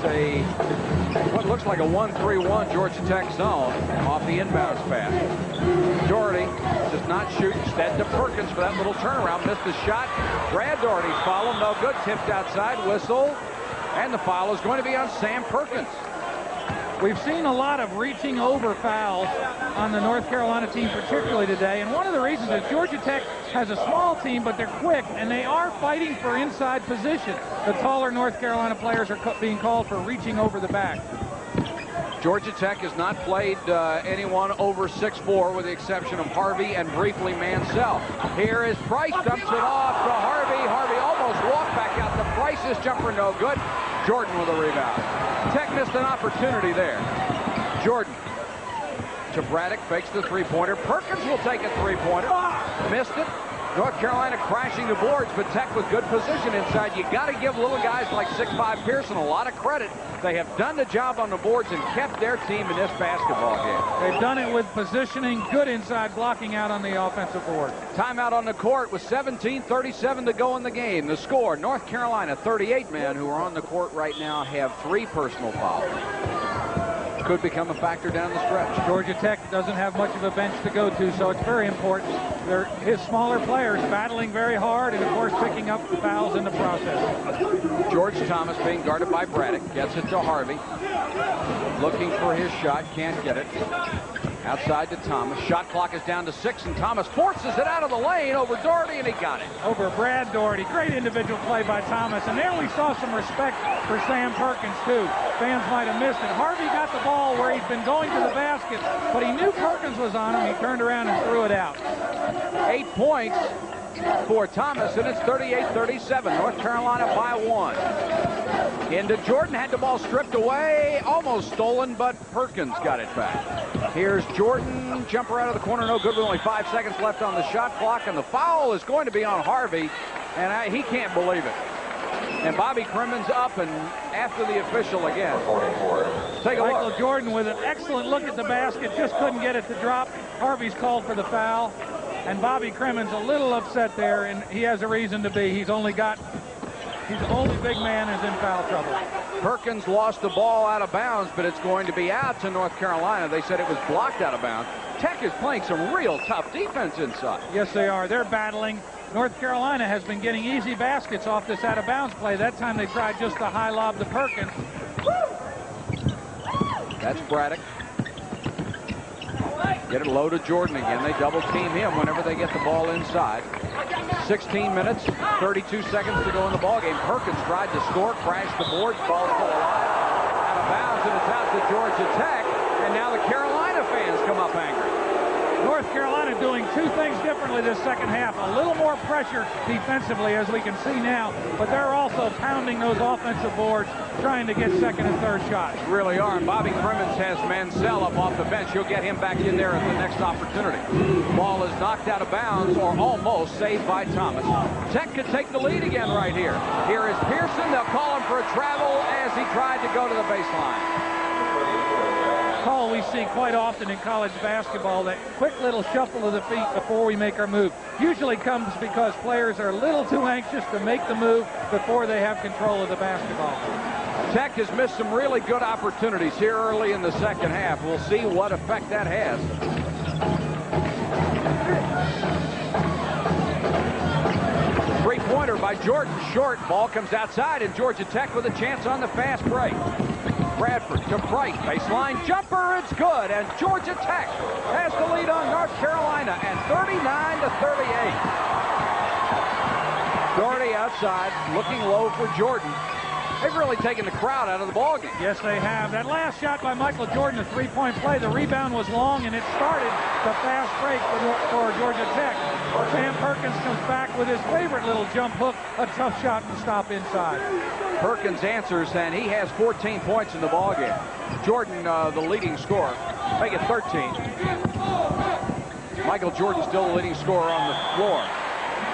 what looks like a 1-3-1 Georgia Tech zone off the inbounds pass. Doherty does not shoot. Instead to Perkins for that little turnaround. Missed the shot. Brad Doherty's foul. No good. Tipped outside. Whistle. And the foul is going to be on Sam Perkins. We've seen a lot of reaching over fouls on the North Carolina team, particularly today. And one of the reasons is Georgia Tech has a small team, but they're quick, and they are fighting for inside position. The taller North Carolina players are being called for reaching over the back. Georgia Tech has not played anyone over 6'4", with the exception of Harvey and briefly Mansell. Here is Price, dumps it off to Harvey. Harvey almost walked back out. The Price's jumper no good. Jordan with a rebound. Tech missed an opportunity there. Jordan to Braddock, fakes the three-pointer. Perkins will take a three-pointer. Missed it. North Carolina crashing the boards, but Tech with good position inside. You got to give little guys like 6'5" Pearson a lot of credit. They have done the job on the boards and kept their team in this basketball game. They've done it with positioning, good inside blocking out on the offensive board. Timeout on the court with 17:37 to go in the game. The score, North Carolina 38 men who are on the court right now have 3 personal fouls. Could become a factor down the stretch. Georgia Tech doesn't have much of a bench to go to, so it's very important. They're his smaller players battling very hard and, of course, picking up the fouls in the process. George Thomas being guarded by Braddock. Gets it to Harvey. Looking for his shot. Can't get it. Outside to Thomas. Shot clock is down to 6, and Thomas forces it out of the lane over Doherty, and he got it. Over Brad Doherty. Great individual play by Thomas. And there we saw some respect for Sam Perkins, too. Fans might have missed it. Harvey got the ball where he'd been going to the basket, but he knew Perkins was on him. He turned around and threw it out. 8 points for Thomas, and it's 38-37. North Carolina by 1. Into Jordan, had the ball stripped away, almost stolen, but Perkins got it back. Here's Jordan, jumper out of the corner, no good with only 5 seconds left on the shot clock, and the foul is going to be on Harvey, and he can't believe it. And Bobby Crimmins up and after the official again. Take a look. Michael Jordan with an excellent look at the basket, just couldn't get it to drop. Harvey's called for the foul, and Bobby Crimmins a little upset there, and he has a reason to be. He's the only big man is in foul trouble. Perkins lost the ball out of bounds, but it's going to be out to North Carolina. They said it was blocked out of bounds. Tech is playing some real tough defense inside. Yes, they are. They're battling. North Carolina has been getting easy baskets off this out-of-bounds play. That time they tried just a high lob to Perkins. That's Braddock. Get it low to Jordan again. They double-team him whenever they get the ball inside. 16 minutes, 32 seconds to go in the ballgame. Perkins tried to score, crashed the boards, ball still alive. Out of bounds, and it's out to Georgia Tech. And now the Carolina fans come up angry. North Carolina doing 2 things differently this second half. A little more pressure defensively, as we can see now, but they're also pounding those offensive boards, trying to get second and third shots. Really are. And Bobby Crimmins has Mansell up off the bench. He'll get him back in there at the next opportunity. Ball is knocked out of bounds, or almost saved by Thomas. Tech could take the lead again right here. Here is Pearson. They'll call him for a travel as he tried to go to the baseline. Call we see quite often in college basketball, that quick little shuffle of the feet before we make our move. Usually comes because players are a little too anxious to make the move before they have control of the basketball. Tech has missed some really good opportunities here early in the second half. We'll see what effect that has. Three-pointer by Jordan, short. Ball comes outside, and Georgia Tech with a chance on the fast break. Bradford to Price, baseline jumper, it's good, and Georgia Tech has the lead on North Carolina, and 39-38. Doherty outside, looking low for Jordan. They've really taken the crowd out of the ballgame. Yes, they have. That last shot by Michael Jordan, a three-point play, the rebound was long, and it started the fast break for Georgia Tech. Sam Perkins comes back with his favorite little jump hook, a tough shot and stop inside. Perkins answers, and he has 14 points in the ballgame. Jordan, the leading scorer, make it 13. Michael Jordan still the leading scorer on the floor.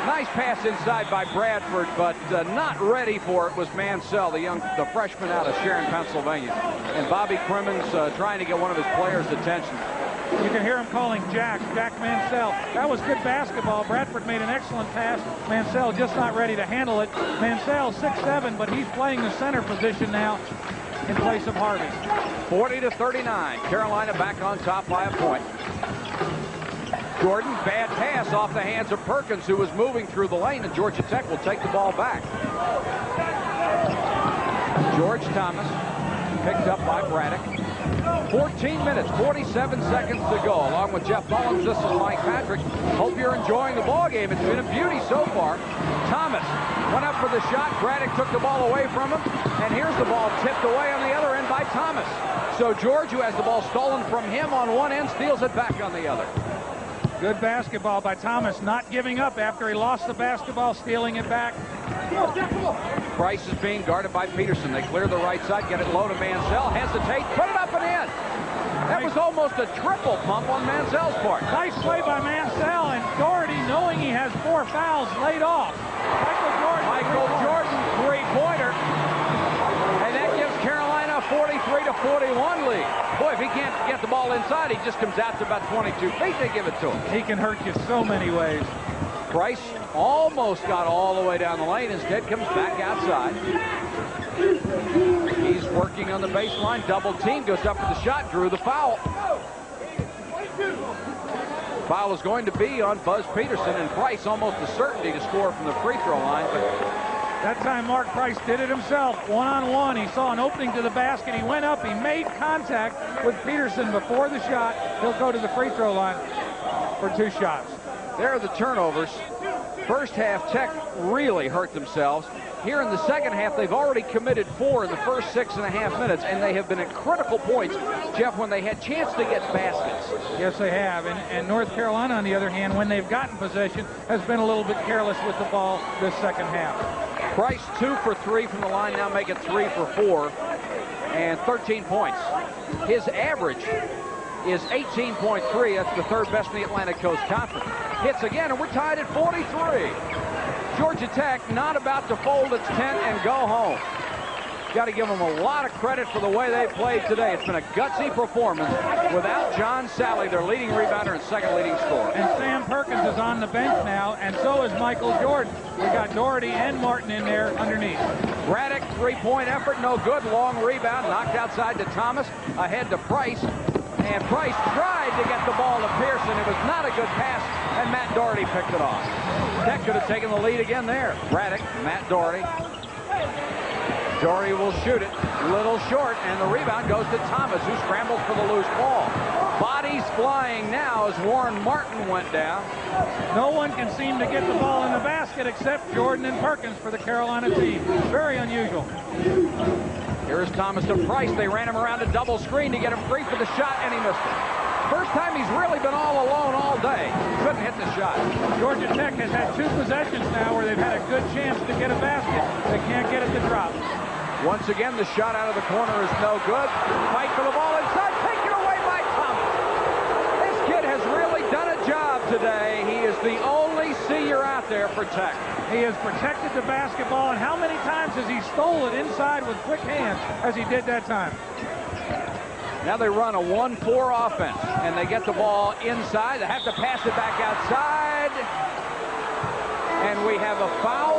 Nice pass inside by Bradford, but not ready for it was Mansell, the freshman out of Sharon, Pennsylvania. And Bobby Crimmins trying to get one of his players' attention. You can hear him calling Jack Mansell. That was good basketball. Bradford made an excellent pass. Mansell just not ready to handle it. Mansell 6'7", but he's playing the center position now in place of Harvey. 40-39. Carolina back on top by a point. Jordan, bad pass off the hands of Perkins, who was moving through the lane, and Georgia Tech will take the ball back. George Thomas picked up by Braddock. 14 minutes, 47 seconds to go. Along with Jeff Mullins, this is Mike Patrick. Hope you're enjoying the ball game. It's been a beauty so far. Thomas went up for the shot. Braddock took the ball away from him. And here's the ball tipped away on the other end by Thomas. So George, who has the ball stolen from him on one end, steals it back on the other. Good basketball by Thomas, not giving up after he lost the basketball, stealing it back. Price is being guarded by Peterson. They clear the right side, get it low to Mansell, hesitate, put it up and in. That was almost a triple pump on Mansell's part. Nice play by Mansell, and Doherty, knowing he has 4 fouls, laid off. Michael Jordan, three-pointer. And that gives Carolina a 43-41 lead. Boy, if he can't get the ball inside, he just comes out to about 22 feet. They give it to him. He can hurt you so many ways. Price almost got all the way down the lane. Instead, comes back outside. He's working on the baseline. Double team, goes up for the shot, drew the foul. Foul is going to be on Buzz Peterson, and Price almost a certainty to score from the free throw line. But that time Mark Price did it himself, one-on-one. He saw an opening to the basket. He went up. He made contact with Peterson before the shot. He'll go to the free throw line for 2 shots. There are the turnovers. First half, Tech really hurt themselves. Here in the second half, they've already committed 4 in the first 6.5 minutes, and they have been at critical points, Jeff, when they had chance to get baskets. Yes, they have. And North Carolina, on the other hand, when they've gotten possession, has been a little bit careless with the ball this second half. Price 2 for 3 from the line, now make it 3 for 4, and 13 points. His average is 18.3. That's the 3rd best in the Atlantic Coast Conference. Hits again, and we're tied at 43. Georgia Tech not about to fold its tent and go home. Got to give them a lot of credit for the way they played today. It's been a gutsy performance without John Sally, their leading rebounder and 2nd leading scorer. And Sam Perkins is on the bench now, and so is Michael Jordan. We got Doherty and Martin in there underneath. Braddock, 3-point effort, no good. Long rebound, knocked outside to Thomas, ahead to Price. And Price tried to get the ball to Pearson. It was not a good pass, and Matt Doherty picked it off. Tech could have taken the lead again there. Braddock, Matt Doherty. Doherty will shoot it. Little short, and the rebound goes to Thomas, who scrambles for the loose ball. Bodies flying now as Warren Martin went down. No one can seem to get the ball in the basket except Jordan and Perkins for the Carolina team. Very unusual. Here's Thomas to Price. They ran him around a double screen to get him free for the shot, and he missed it. First time he's really been all alone all day. Couldn't hit the shot. Georgia Tech has had 2 possessions now where they've had a good chance to get a basket. They can't get it to drop. Once again, the shot out of the corner is no good. Fight for the ball inside. Taken away by Thomas. This kid has really done a job today. He is the only senior out there for Tech. He has protected the basketball, and how many times has he stole it inside with quick hands as he did that time? Now they run a 1-4 offense, and they get the ball inside. They have to pass it back outside. And we have a foul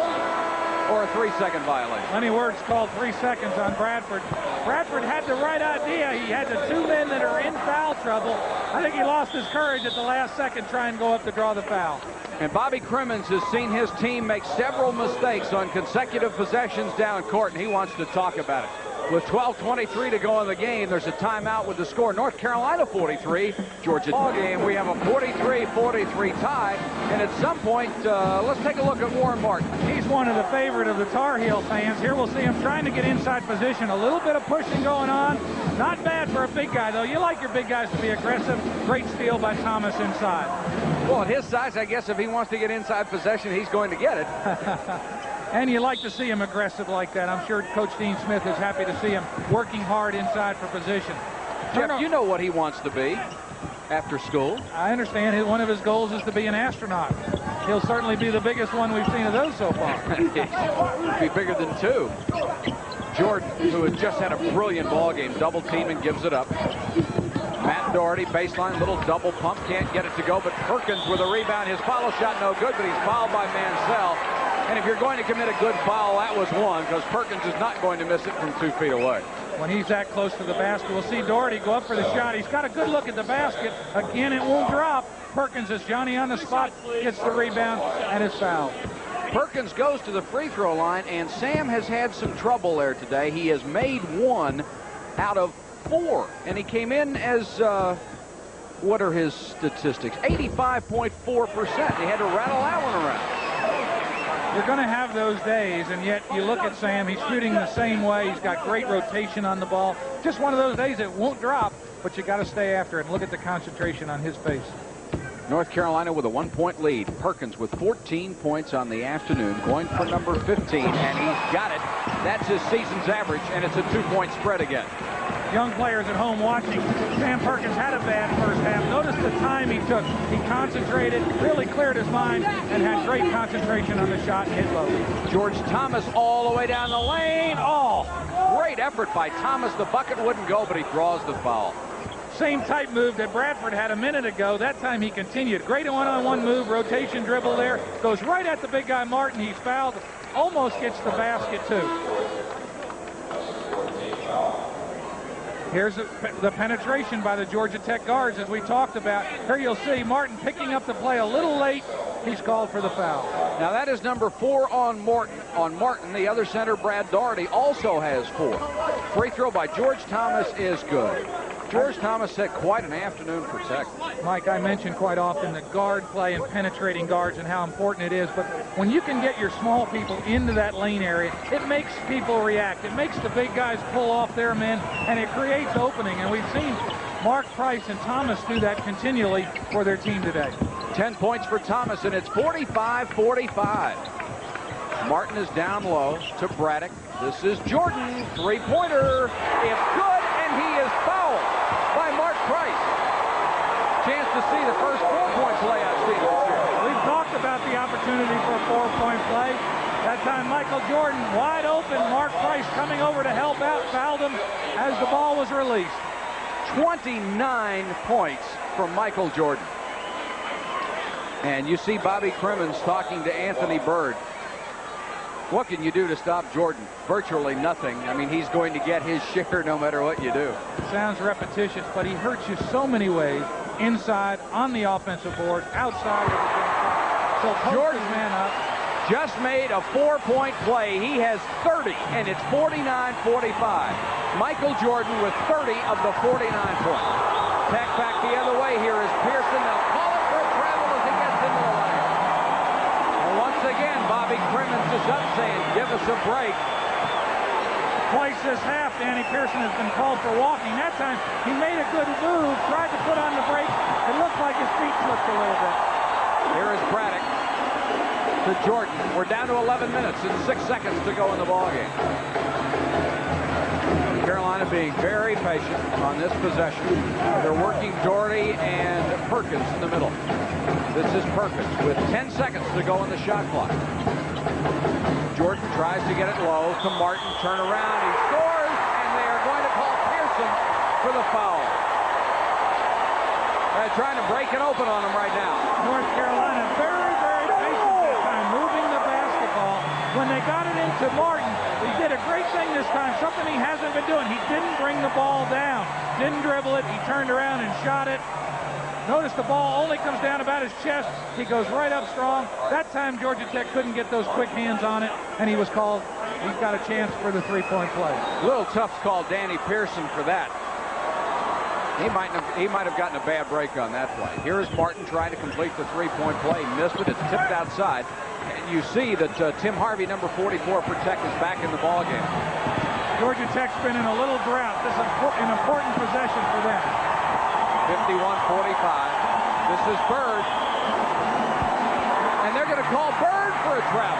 or a 3-second violation. Lenny Wirtz called 3 seconds on Bradford. Bradford had the right idea. He had the 2 men that are in foul trouble. I think he lost his courage at the last second trying to go up to draw the foul. And Bobby Crimmins has seen his team make several mistakes on consecutive possessions down court, and he wants to talk about it. With 12:23 to go in the game, there's a timeout with the score. North Carolina 43, Georgia ball game. We have a 43-43 tie. And at some point, let's take a look at Warren Martin. He's one of the favorite of the Tar Heel fans. Here we'll see him trying to get inside position. A little bit of pushing going on. Not bad for a big guy, though. You like your big guys to be aggressive. Great steal by Thomas inside. Well, at his size, I guess if he wants to get inside possession, he's going to get it. And you like to see him aggressive like that. I'm sure Coach Dean Smith is happy to see him working hard inside for position. Jeff, you know what he wants to be after school. I understand one of his goals is to be an astronaut. He'll certainly be the biggest one we've seen of those so far. He'd be bigger than two. Jordan, who has just had a brilliant ball game, double team and gives it up. Matt Doherty, baseline, little double pump, can't get it to go, but Perkins with a rebound. His follow shot no good, but he's fouled by Mansell. And if you're going to commit a good foul, that was one, because Perkins is not going to miss it from 2 feet away. When he's that close to the basket, we'll see Doherty go up for the shot. He's got a good look at the basket. Again, it won't drop. Perkins, as Johnny on the spot, gets the rebound and is fouled. Perkins goes to the free throw line, and Sam has had some trouble there today. He has made 1 out of 4, and he came in as, what are his statistics? 85.4%. He had to rattle that one around. You're going to have those days, and yet you look at Sam, he's shooting the same way. He's got great rotation on the ball. Just one of those days it won't drop, but you got to stay after it. And look at the concentration on his face. North Carolina with a 1-point lead. Perkins with 14 points on the afternoon, going for number 15, and he's got it. That's his season's average, and it's a 2-point spread again. Young players at home watching. Sam Perkins had a bad first half. Notice the time he took. He concentrated, really cleared his mind, and had great concentration on the shot and hit low. George Thomas all the way down the lane. Oh, great effort by Thomas. The bucket wouldn't go, but he draws the foul. Same type move that Bradford had a minute ago. That time he continued. Great one-on-one move, rotation dribble there. Goes right at the big guy Martin. He's fouled. Almost gets the basket, too. Here's the penetration by the Georgia Tech guards, as we talked about. Here you'll see Martin picking up the play a little late. He's called for the foul. Now that is number 4 on Martin. The other center, Brad Doherty, also has 4. Free throw by George Thomas is good. George Thomas had quite an afternoon for Tech. Mike, I mention quite often the guard play and penetrating guards and how important it is, but when you can get your small people into that lane area, it makes people react. It makes the big guys pull off their men, and it creates opening, and we've seen Mark Price and Thomas do that continually for their team today. 10 points for Thomas, and it's 45-45. Martin is down low to Braddock. This is Jordan, three-pointer. It's good, and he is fouled by Mark Price. Chance to see the first 4-point play I've seen this year. We've talked about the opportunity for a 4-point play. That time Michael Jordan wide open. Mark Price coming over to help out, fouled him as the ball was released. 29 points from Michael Jordan. And you see Bobby Crimmins talking to Anthony Bird. What can you do to stop Jordan? Virtually nothing. I mean, he's going to get his share no matter what you do. Sounds repetitious, but he hurts you so many ways. Inside, on the offensive board, outside of the jump shot. So Jordan's man up. Just made a 4-point play. He has 30, and it's 49-45. Michael Jordan with 30 of the 49 points. Tech back the other way. Here is Pearson. They'll call it for a travel as he gets into the lane. And once again, Bobby Crimmins is up saying, give us a break. Twice this half, Danny Pearson has been called for walking. That time, he made a good move, tried to put on the brake. It looked like his feet slipped a little bit. Here is Braddock to Jordan. We're down to 11 minutes and 6 seconds to go in the ballgame. Carolina being very patient on this possession. They're working Doherty and Perkins in the middle. This is Perkins with 10 seconds to go in the shot clock. Jordan tries to get it low to Martin. Turn around. He scores, and they are going to call Pearson for the foul. They're trying to break it open on him right now. North Carolina very, very patient this time, moving the basketball. When they got it into Martin, he did a great thing this time, something he hasn't been doing. He didn't bring the ball down, didn't dribble it. He turned around and shot it. Notice the ball only comes down about his chest. He goes right up strong. That time Georgia Tech couldn't get those quick hands on it, and he was called he's got a chance for the three-point play. Little tough call, Danny Pearson, for that. He might have gotten a bad break on that play. Here is Martin trying to complete the three-point play. He missed it. It's tipped outside. And you see that Tim Harvey, number 44 for Tech, is back in the ballgame. Georgia Tech's been in a little drought. This is an important possession for them. 51-45. This is Bird. And they're going to call Bird for a travel.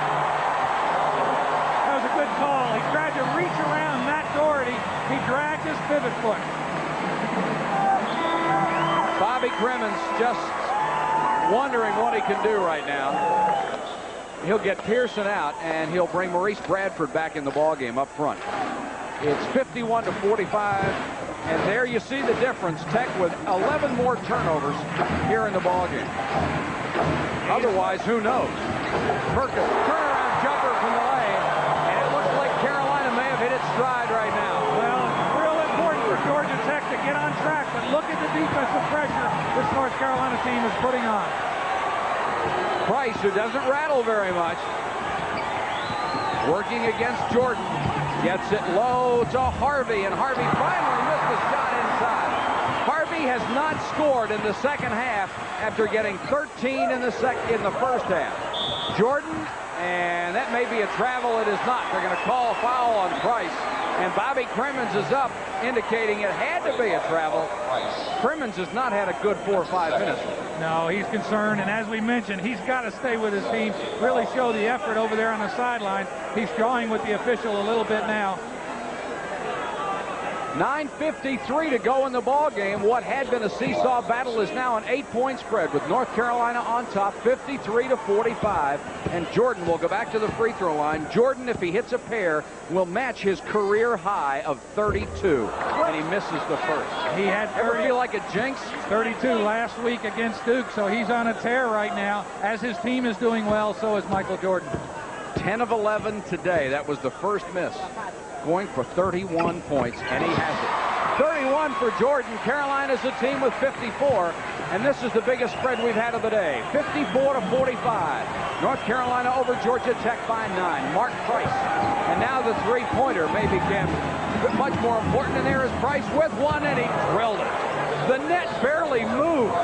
That was a good call. He tried to reach around Matt Doherty. He dragged his pivot foot. Bobby Crimmins just wondering what he can do right now. He'll get Pearson out, and he'll bring Maurice Bradford back in the ballgame up front. It's 51-45, and there you see the difference. Tech with 11 more turnovers here in the ballgame. Otherwise, who knows? Perkins, turnaround jumper from the lane, and it looks like Carolina may have hit its stride right now. Well, it's real important for Georgia Tech to get on track, but look at the defensive pressure this North Carolina team is putting on. Price, who doesn't rattle very much, working against Jordan, gets it low to Harvey, and Harvey finally missed the shot inside. Harvey has not scored in the second half after getting 13 in the first half. Jordan, and that may be a travel. It is not. They're going to call a foul on Price, and Bobby Crimmins is up, indicating it had to be a travel. Crimmins has not had a good 4 or 5 minutes. No, he's concerned, and as we mentioned, he's got to stay with his team, really show the effort over there on the sideline. He's jawing with the official a little bit now. 9:53 to go in the ball game. What had been a seesaw battle is now an 8-point spread with North Carolina on top, 53-45. And Jordan will go back to the free throw line. Jordan, if he hits a pair, will match his career high of 32. And he misses the first. He had 30, ever feel like a jinx? 32 last week against Duke, so he's on a tear right now. As his team is doing well, so is Michael Jordan. 10 of 11 today. That was the first miss. Going for 31 points, and he has it. 31 for Jordan. Carolina's a team with 54, and this is the biggest spread we've had of the day. 54-45. North Carolina over Georgia Tech by 9. Mark Price. And now the three-pointer may become much more important, and there is Price with one, and he drilled it. The net barely moved.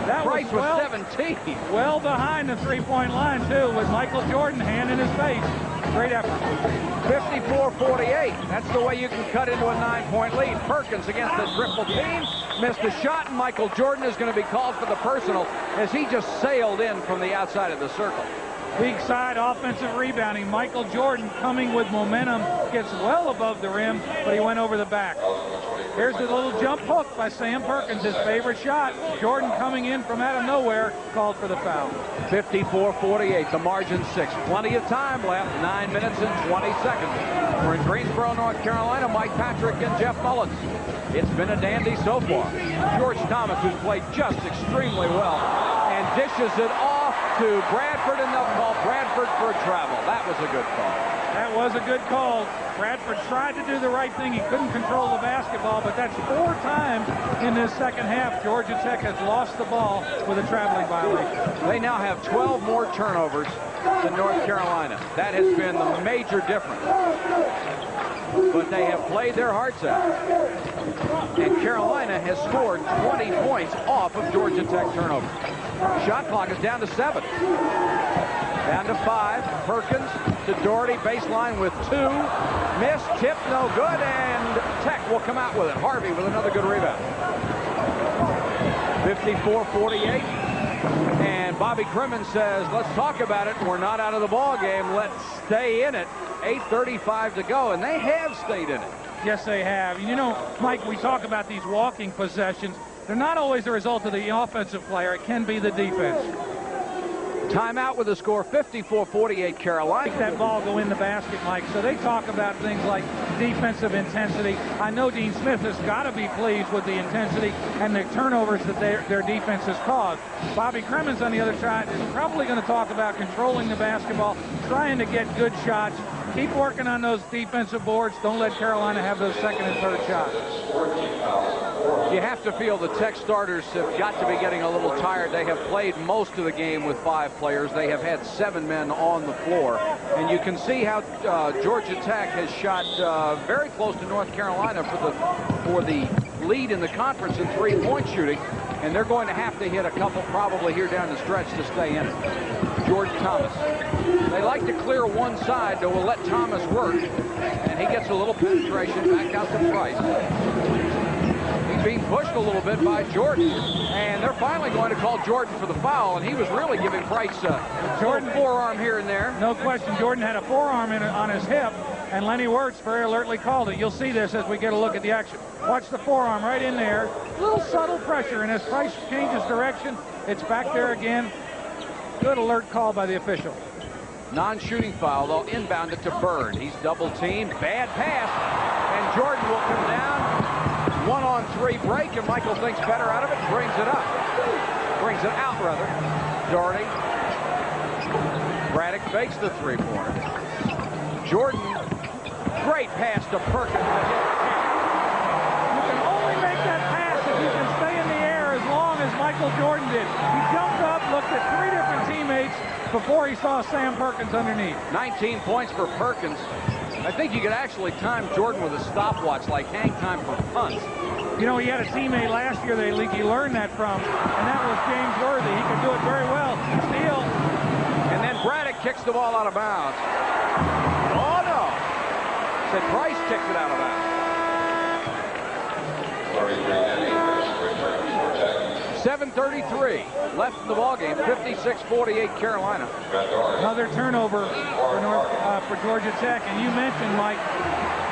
That Price was 17. Well behind the three-point line, too, with Michael Jordan hand in his face. Great effort. 54-48. That's the way you can cut into a 9-point lead. Perkins against the triple team. Missed a shot, and Michael Jordan is going to be called for the personal as he just sailed in from the outside of the circle. Weak side offensive rebounding. Michael Jordan coming with momentum. Gets well above the rim, but he went over the back. Here's the little jump hook by Sam Perkins, his favorite shot. Jordan coming in from out of nowhere, called for the foul. 54-48, the margin 6. Plenty of time left, 9 minutes and 20 seconds. We're in Greensboro, North Carolina. Mike Patrick and Jeff Mullins. It's been a dandy so far. George Thomas, who's played just extremely well, and dishes it off to Bradford, and they'll call Bradford for a travel. That was a good call. That was a good call. Bradford tried to do the right thing. He couldn't control the basketball, but that's 4 times in this second half Georgia Tech has lost the ball with a traveling violation. They now have 12 more turnovers than North Carolina. That has been the major difference. But they have played their hearts out. And Carolina has scored 20 points off of Georgia Tech turnovers. Shot clock is down to 7. Down to 5. Perkins to Doherty, baseline with 2. Miss, tip, no good, and Tech will come out with it. Harvey with another good rebound. 54-48. And Bobby Crimmins says, let's talk about it. We're not out of the ball game. Let's stay in it. 8:35 to go, and they have stayed in it. Yes, they have. You know, Mike, we talk about these walking possessions. They're not always the result of the offensive player. It can be the defense. Timeout with the score, 54-48 Carolina. Make that ball go in the basket, Mike. So they talk about things like defensive intensity. I know Dean Smith has got to be pleased with the intensity and the turnovers that their defense has caused. Bobby Crimmins, on the other side, is probably going to talk about controlling the basketball, trying to get good shots. Keep working on those defensive boards. Don't let Carolina have those second and third shots. You have to feel the Tech starters have got to be getting a little tired. They have played most of the game with 5 players. They have had 7 men on the floor. And you can see how Georgia Tech has shot very close to North Carolina for the lead in the conference in 3-point shooting. And they're going to have to hit a couple probably here down the stretch to stay in it. Jordan Thomas. They like to clear one side, so we'll let Thomas work. And he gets a little penetration back out to Price. He's being pushed a little bit by Jordan. And they're finally going to call Jordan for the foul. And he was really giving Price Jordan forearm here and there. No question. Jordan had a forearm on his hip. And Lenny Wirtz very alertly called it. You'll see this as we get a look at the action. Watch the forearm right in there. A little subtle pressure. And as Price changes direction, it's back there again. Good alert call by the official. Non-shooting foul. They'll inbound it to Bird. He's double teamed. Bad pass. And Jordan will come down. 1-on-3 break. And Michael thinks better out of it. Brings it up. Brings it out, rather. Doherty. Braddock fakes the three-pointer. Jordan. Great pass to Perkins to hit. You can only make that pass if you can stay in the air as long as Michael Jordan did. He jumped up, looked at 3 different teammates before he saw Sam Perkins underneath. 19 points for Perkins. I think you could actually time Jordan with a stopwatch, like hang time for punts. You know, he had a teammate last year that he learned that from, and that was James Worthy. He could do it very well. Steal. And then Braddock kicks the ball out of bounds. Oh, no. Said Price kicked it out of bounds. 7:33 left in the ballgame. 56-48 Carolina. Another turnover for Georgia Tech. And you mentioned, Mike,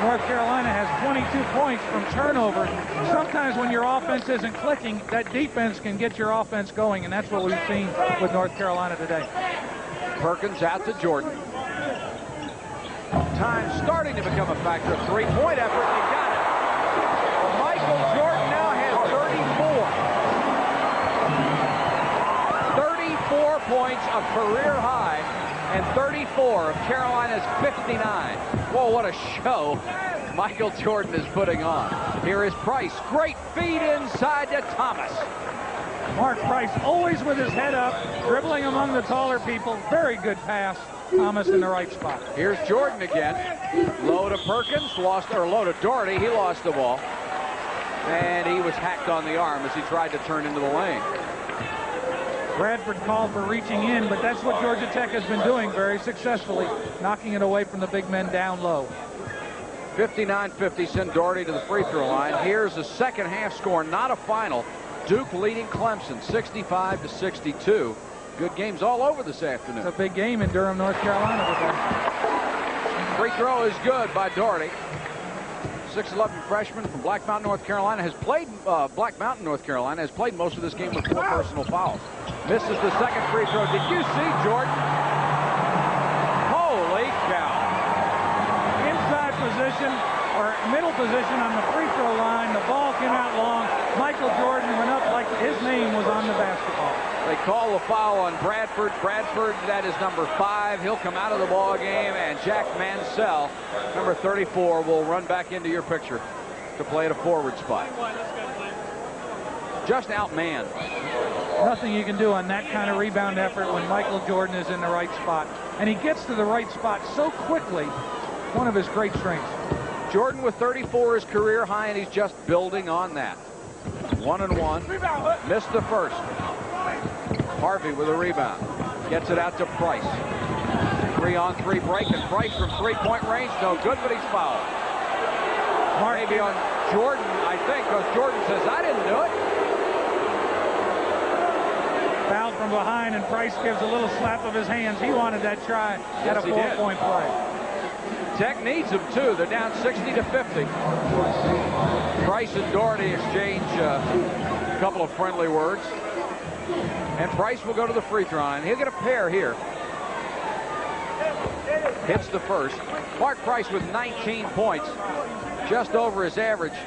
North Carolina has 22 points from turnovers. Sometimes when your offense isn't clicking, that defense can get your offense going, and that's what we've seen with North Carolina today. Perkins out to Jordan. Time starting to become a factor. 3-point effort. You got it. Michael Jordan now has 34 points, a career high, and 34 of Carolina's 59. Whoa, what a show Michael Jordan is putting on. Here is Price. Great feed inside to Thomas. Mark Price always with his head up, dribbling among the taller people. Very good pass. Thomas in the right spot. Here's Jordan again. Low to Perkins, low to Doherty. He lost the ball. And he was hacked on the arm as he tried to turn into the lane. Bradford called for reaching in, but that's what Georgia Tech has been doing very successfully, knocking it away from the big men down low. 59-50 send Doherty to the free throw line. Here's the second half score, not a final. Duke leading Clemson 65-62. Good games all over this afternoon. It's a big game in Durham, North Carolina with them. Free throw is good by Doherty. 6'11" freshman from Black Mountain, North Carolina, has played most of this game with 4 personal fouls. Misses the second free throw. Did you see Jordan? Holy cow. Inside position or middle position on the free throw line. The ball came out long. Michael Jordan went up like his name was on the basketball. They call the foul on Bradford. Bradford, that is number 5. He'll come out of the ball game, and Jack Mansell, number 34, will run back into your picture to play at a forward spot. Just outmanned. Nothing you can do on that kind of rebound effort when Michael Jordan is in the right spot. And he gets to the right spot so quickly. One of his great strengths. Jordan with 34 is career high, and he's just building on that. 1-and-1. Missed the first. Harvey with a rebound. Gets it out to Price. 3-on-3 break, and Price from 3-point range. No good, but he's fouled. Maybe on Jordan, I think, because Jordan says, I didn't do it. Fouled from behind, and Price gives a little slap of his hands. He wanted that try at a 4-point play. Tech needs them, too. They're down 60-50. Price and Doherty exchange a couple of friendly words. And Price will go to the free throw line. He'll get a pair here. Hits the first. Mark Price with 19 points. Just over his average.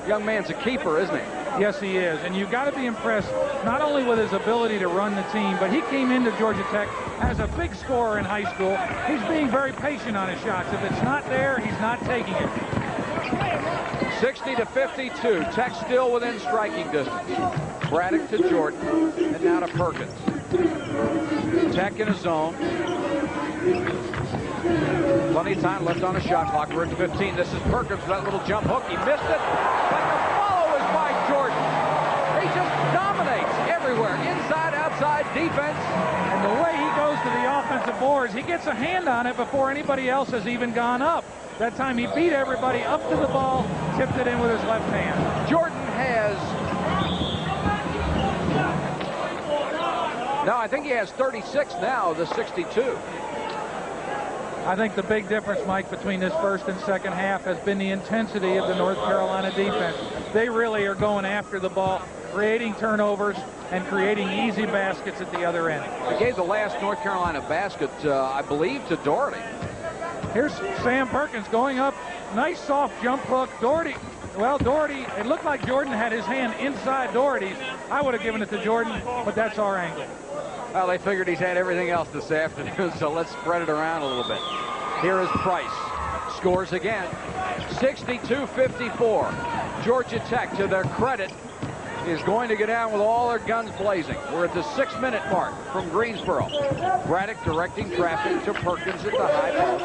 Young man's a keeper, isn't he? Yes, he is. And you've got to be impressed not only with his ability to run the team, but he came into Georgia Tech as a big scorer in high school. He's being very patient on his shots. If it's not there, he's not taking it. 60-52. Tech still within striking distance. Braddock to Jordan, and now to Perkins. Tech in a zone. Plenty of time left on a shot clock. We're at 15. This is Perkins with that little jump hook. He missed it, but the follow is by Jordan. He just dominates everywhere. Inside, outside, defense. And the way he goes to the offensive boards, he gets a hand on it before anybody else has even gone up. That time he beat everybody up to the ball, tipped it in with his left hand. Jordan has... No, I think he has 36 now, the 62. I think the big difference, Mike, between this first and second half has been the intensity of the North Carolina defense. They really are going after the ball, creating turnovers, and creating easy baskets at the other end. They gave the last North Carolina basket, I believe, to Doherty. Here's Sam Perkins going up. Nice soft jump hook. Doherty, well, Doherty, it looked like Jordan had his hand inside Doherty's. I would have given it to Jordan, but that's our angle. Well, they figured he's had everything else this afternoon, so let's spread it around a little bit. Here is Price. Scores again. 62-54. Georgia Tech, to their credit, is going to get down with all their guns blazing. We're at the 6-minute mark from Greensboro. Braddock directing traffic to Perkins at the high post.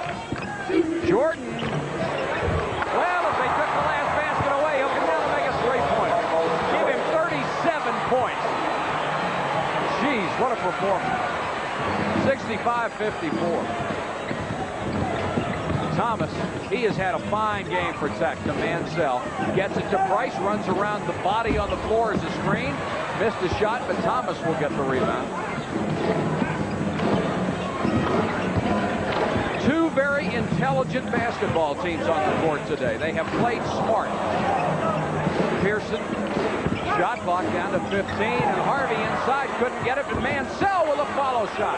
Jordan. Well, if they took the last basket away, he'll come down and make a three-pointer. Give him 37 points. Jeez, what a performance. 65-54. Thomas, he has had a fine game for Tech to Mansell. Gets it to Price, runs around the body on the floor as a screen. Missed the shot, but Thomas will get the rebound. Two very intelligent basketball teams on the court today. They have played smart. Pearson. Shot clock down to 15, and Harvey inside couldn't get it, and Mansell with a follow shot.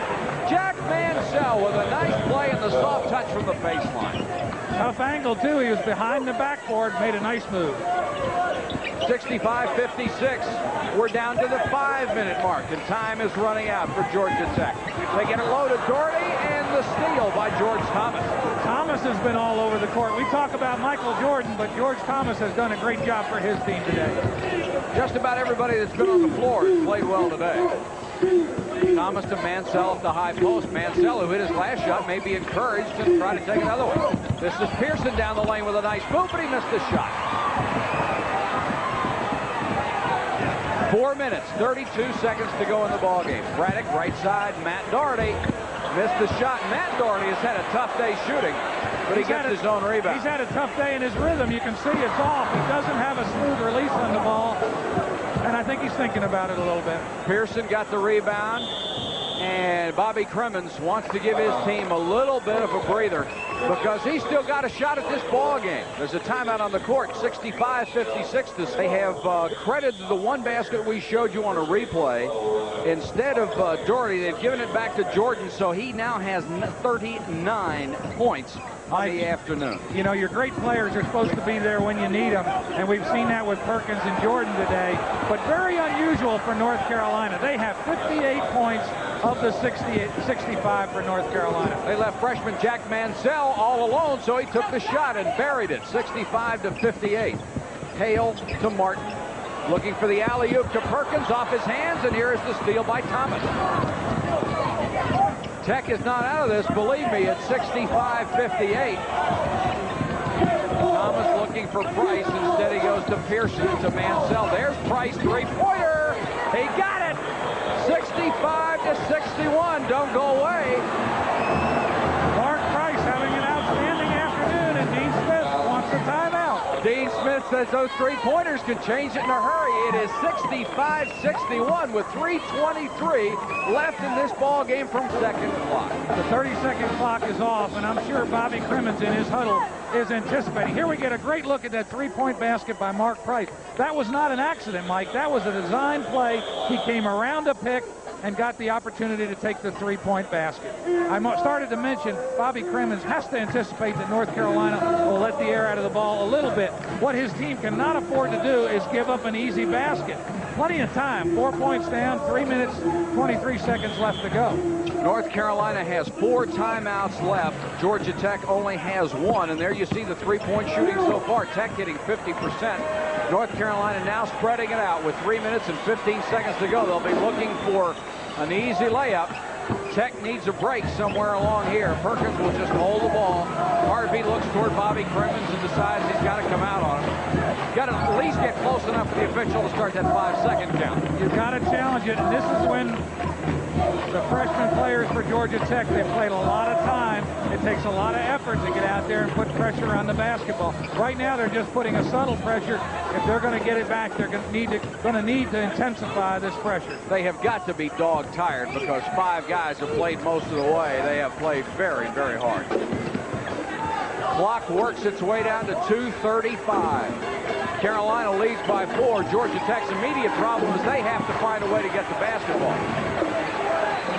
Jack Mansell with a nice play and the soft touch from the baseline. Tough angle, too. He was behind the backboard, made a nice move. 65-56. We're down to the 5-minute mark, and time is running out for Georgia Tech. They get it low to Doherty, and the steal by George Thomas. Thomas has been all over the court. We talk about Michael Jordan, but George Thomas has done a great job for his team today. Just about everybody that's been on the floor has played well today. Thomas to Mansell at the high post. Mansell, who hit his last shot, may be encouraged to try to take another one. This is Pearson down the lane with a nice move, but he missed the shot. 4 minutes, 32 seconds to go in the ballgame. Braddock, right side, Matt Doherty. Missed the shot. Matt Doherty has had a tough day shooting, but he gets his own rebound. He's had a tough day in his rhythm. You can see it's off. He doesn't have a smooth release on the ball, and I think he's thinking about it a little bit. Pearson got the rebound, and Bobby Crimmins wants to give his team a little bit of a breather because he's still got a shot at this ball game. There's a timeout on the court, 65-56. They have credited the one basket we showed you on a replay. Instead of Doherty, they've given it back to Jordan, so he now has 39 points on the afternoon. You know, your great players are supposed to be there when you need them, and we've seen that with Perkins and Jordan today, but very unusual for North Carolina. They have 58 points of the 65 for North Carolina. They left freshman Jack Mansell all alone, so he took the shot and buried it, 65-58. Hale to Martin. Looking for the alley-oop to Perkins, off his hands, and here is the steal by Thomas. Tech is not out of this, believe me, it's 65-58. Thomas looking for Price. Instead, he goes to Pearson, to Mansell. There's Price, three-pointer. He got it. 65-61. Don't go away. Mark Price having an outstanding afternoon, and Dean Smith wants a timeout. Dean Smith says those three-pointers can change it in a hurry. It is 65-61 with 3:23 left in this ball game from second clock. The 30-second clock is off, and I'm sure Bobby Crimmins in his huddle is anticipating. Here we get a great look at that three-point basket by Mark Price. That was not an accident, Mike. That was a design play. He came around a pick and got the opportunity to take the three-point basket. I started to mention Bobby Crimmins has to anticipate that North Carolina will let the air out of the ball a little bit. What his team cannot afford to do is give up an easy basket. Plenty of time. 4 points down, 3 minutes, 23 seconds left to go. North Carolina has 4 timeouts left. Georgia Tech only has 1, and there you see the three-point shooting so far. Tech hitting 50%. North Carolina now spreading it out with 3 minutes and 15 seconds to go. They'll be looking for an easy layup. Tech needs a break somewhere along here. Perkins will just hold the ball. Harvey looks toward Bobby Crimmins and decides he's got to come out on him. Got to at least get close enough for the official to start that 5-second count. You've got to challenge it, and this is when the freshman players for Georgia Tech, they've played a lot of time. It takes a lot of effort to get out there and put pressure on the basketball. Right now, they're just putting a subtle pressure. If they're going to get it back, they're going to need to intensify this pressure. They have got to be dog tired because 5 guys have played most of the way. They have played very, very hard. Clock works its way down to 2:35. Carolina leads by 4. Georgia Tech's immediate problem is they have to find a way to get the basketball.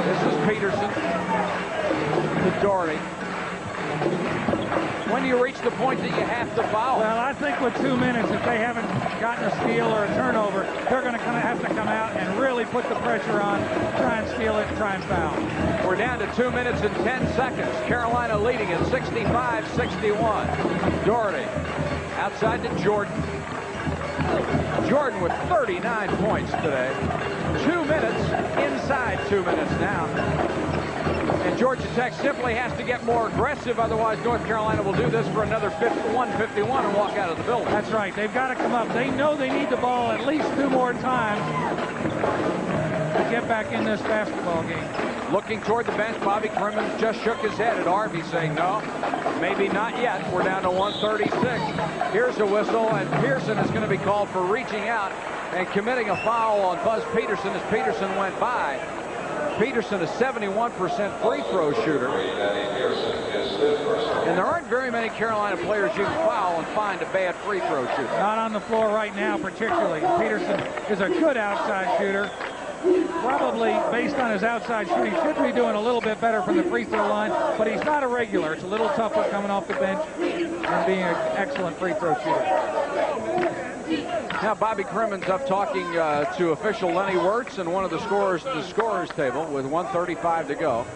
This is Peterson to Doherty. When do you reach the point that you have to foul? Well, I think with 2 minutes, if they haven't gotten a steal or a turnover, they're going to have to come out and really put the pressure on, try and steal it, try and foul. We're down to 2 minutes and 10 seconds. Carolina leading at 65-61. Doherty outside to Jordan. Jordan with 39 points today. 2 minutes, inside 2 minutes now. And Georgia Tech simply has to get more aggressive, otherwise North Carolina will do this for another 51 and walk out of the building. That's right. They've got to come up. They know they need the ball at least 2 more times to get back in this basketball game. Looking toward the bench, Bobby Crimmins just shook his head at Harvey, saying, no, maybe not yet. We're down to 136. Here's a whistle, and Pearson is going to be called for reaching out and committing a foul on Buzz Peterson as Peterson went by. Peterson, a 71% free throw shooter. And there aren't very many Carolina players you can foul and find a bad free throw shooter. Not on the floor right now, particularly. Peterson is a good outside shooter. Probably, based on his outside shooting, should be doing a little bit better from the free throw line, but he's not a regular. It's a little tougher coming off the bench and being an excellent free throw shooter. Now Bobby Crimmins up talking to official Lenny Wirtz and one of the scorers at the scorer's table with 1:35 to go.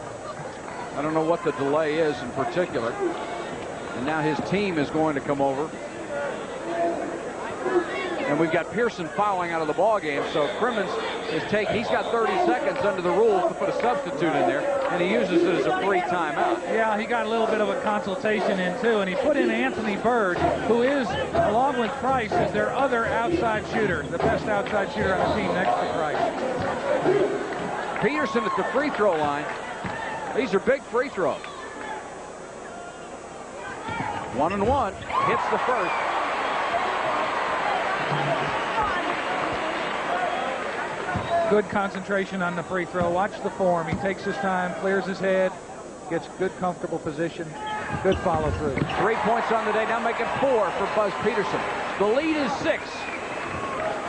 I don't know what the delay is in particular. And now his team is going to come over. And we've got Pearson fouling out of the ball game, so Crimmins is he's got 30 seconds under the rules to put a substitute in there, and he uses it as a free timeout. Yeah, he got a little bit of a consultation in too, and he put in Anthony Bird, who is, along with Price, is their other outside shooter, the best outside shooter on the team next to Price. Peterson at the free throw line. These are big free throws. 1-and-1, hits the first. Good concentration on the free throw. Watch the form. He takes his time, clears his head, gets good, comfortable position. Good follow through. 3 points on the day, now making 4 for Buzz Peterson. The lead is 6.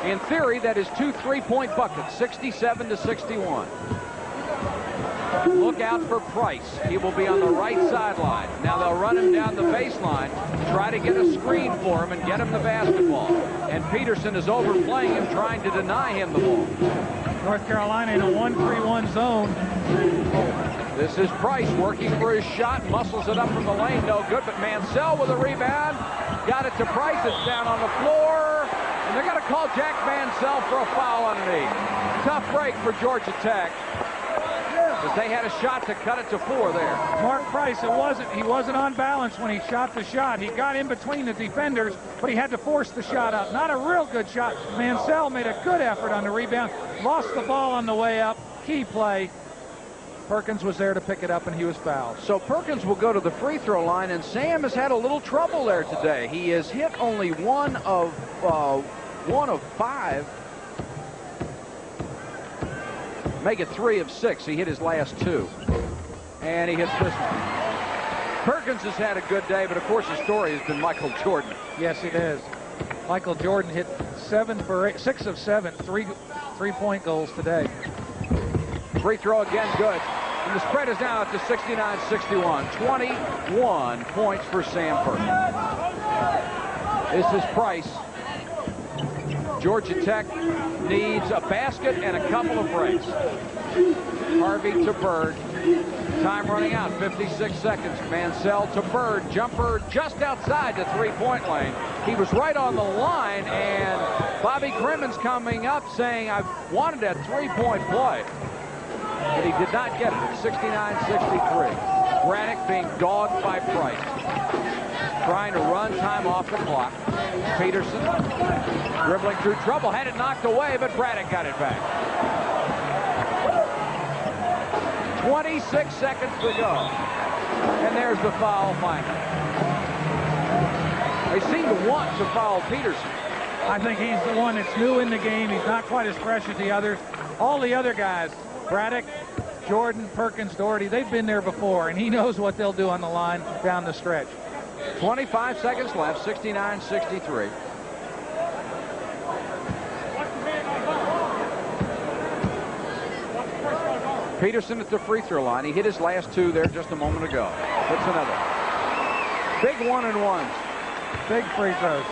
In theory, that is 2 3-point buckets, 67-61. Look out for Price. He will be on the right sideline. Now they'll run him down the baseline, try to get a screen for him and get him the basketball. And Peterson is overplaying him, trying to deny him the ball. North Carolina in a 1-3-1 zone. This is Price working for his shot, muscles it up from the lane, no good, but Mansell with a rebound. Got it to Price, it's down on the floor. And they're going to call Jack Mansell for a foul underneath. Tough break for Georgia Tech. As they had a shot to cut it to 4 there. Mark Price, he wasn't on balance when he shot the shot. He got in between the defenders, but he had to force the shot out. Not a real good shot. Mansell made a good effort on the rebound. Lost the ball on the way up. Key play. Perkins was there to pick it up, and he was fouled. So Perkins will go to the free throw line, and Sam has had a little trouble there today. He has hit only one of 5. Make it 3 of 6. He hit his last 2. And he hits this one. Perkins has had a good day, but of course the story has been Michael Jordan. Yes, it is. Michael Jordan hit 7 for 8, 6 of 7, three-point goals today. Free throw again, good. And the spread is now up to 69-61. 21 points for Sam Perkins. This is Price. Georgia Tech needs a basket and a couple of breaks. Harvey to Bird. Time running out, 56 seconds. Mansell to Bird, jumper just outside the three-point lane. He was right on the line, and Bobby Crimmins coming up saying, I wanted that three-point play. But he did not get it at 69-63. Braddock being dogged by Price. Trying to run time off the clock. Peterson dribbling through trouble. Had it knocked away, but Braddock got it back. 26 seconds to go. And there's the foul finally. They seem to want to foul Peterson. I think he's the one that's new in the game. He's not quite as fresh as the others. All the other guys, Braddock, Jordan, Perkins, Doherty, they've been there before, and he knows what they'll do on the line down the stretch. 25 seconds left, 69-63. Peterson at the free throw line. He hit his last two there just a moment ago. Hits another. Big one-and-ones. Big free throws.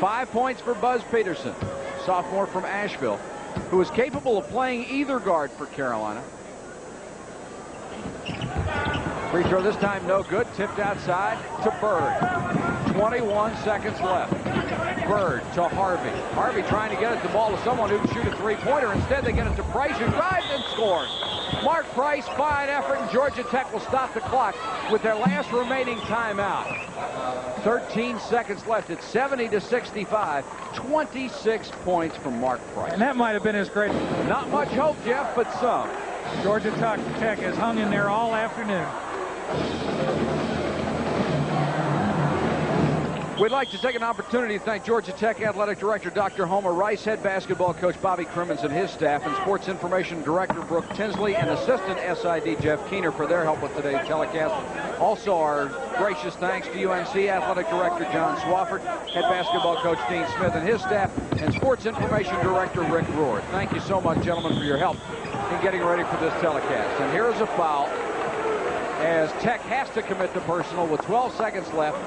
5 points for Buzz Peterson, sophomore from Asheville, who is capable of playing either guard for Carolina. Free throw this time no good. Tipped outside to Bird. 21 seconds left. Bird to Harvey. Harvey trying to get it the ball to someone who can shoot a three-pointer. Instead, they get it to Price, who drives and scores. Mark Price, fine effort, and Georgia Tech will stop the clock with their last remaining timeout. 13 seconds left. It's 70-65. 26 points from Mark Price. And that might have been his great. Not much hope, Jeff, but some. Georgia Tech has hung in there all afternoon. We'd like to take an opportunity to thank Georgia Tech Athletic Director Dr. Homer Rice, head basketball coach Bobby Crimmins and his staff, and Sports Information Director Brooke Tinsley and Assistant SID Jeff Keener for their help with today's telecast. Also, our gracious thanks to UNC Athletic Director John Swafford, head basketball coach Dean Smith and his staff, and Sports Information Director Rick Rohr. Thank you so much, gentlemen, for your help in getting ready for this telecast. And here is a foul as Tech has to commit the personal with 12 seconds left.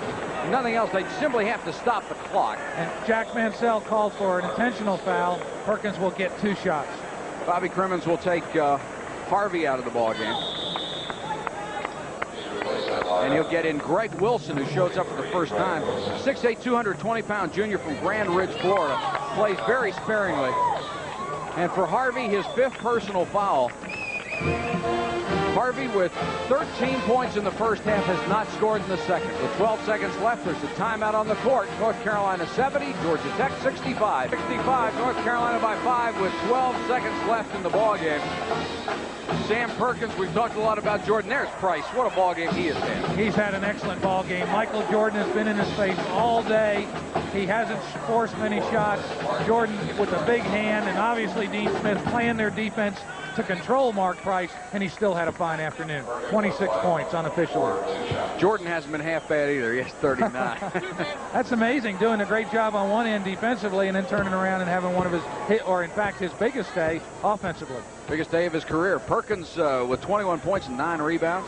Nothing else. They simply have to stop the clock. And Jack Mansell called for an intentional foul. Perkins will get 2 shots. Bobby Crimmins will take Harvey out of the ball game. And he'll get in Greg Wilson, who shows up for the first time. 6'8", 220-pound junior from Grand Ridge, Florida. Plays very sparingly. And for Harvey, his 5th personal foul. Harvey, with 13 points in the first half, has not scored in the second. With 12 seconds left, there's a timeout on the court. North Carolina 70, Georgia Tech 65. 65, North Carolina by 5 with 12 seconds left in the ballgame. Sam Perkins, we've talked a lot about Jordan. There's Price. What a ball game he has had. He's had an excellent ball game. Michael Jordan has been in his face all day. He hasn't forced many shots. Jordan with a big hand, and obviously Dean Smith playing their defense to control Mark Price, and he still had a fine afternoon. 26 points unofficially. Jordan hasn't been half bad either. He has 39. That's amazing, doing a great job on one end defensively and then turning around and having one of his in fact, his biggest day offensively. Biggest day of his career. Perkins with 21 points and 9 rebounds.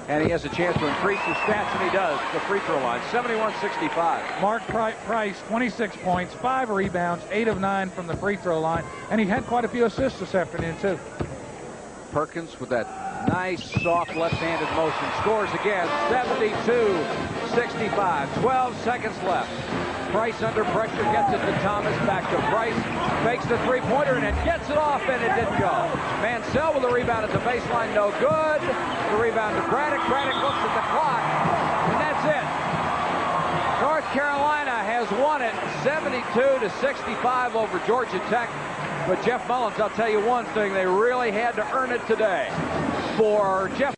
And he has a chance to increase his stats, and he does. The free throw line, 71-65. Mark Price, 26 points, 5 rebounds, 8 of 9 from the free throw line. And he had quite a few assists this afternoon, too. Perkins with that nice, soft left-handed motion. Scores again, 72-65. 12 seconds left. Price under pressure, gets it to Thomas, back to Price, fakes the three-pointer, and it gets it off, and it didn't go. Mansell with a rebound at the baseline, no good. The rebound to Braddock. Braddock looks at the clock, and that's it. North Carolina has won it 72-65 over Georgia Tech. But Jeff Mullins, I'll tell you one thing, they really had to earn it today. For Jeff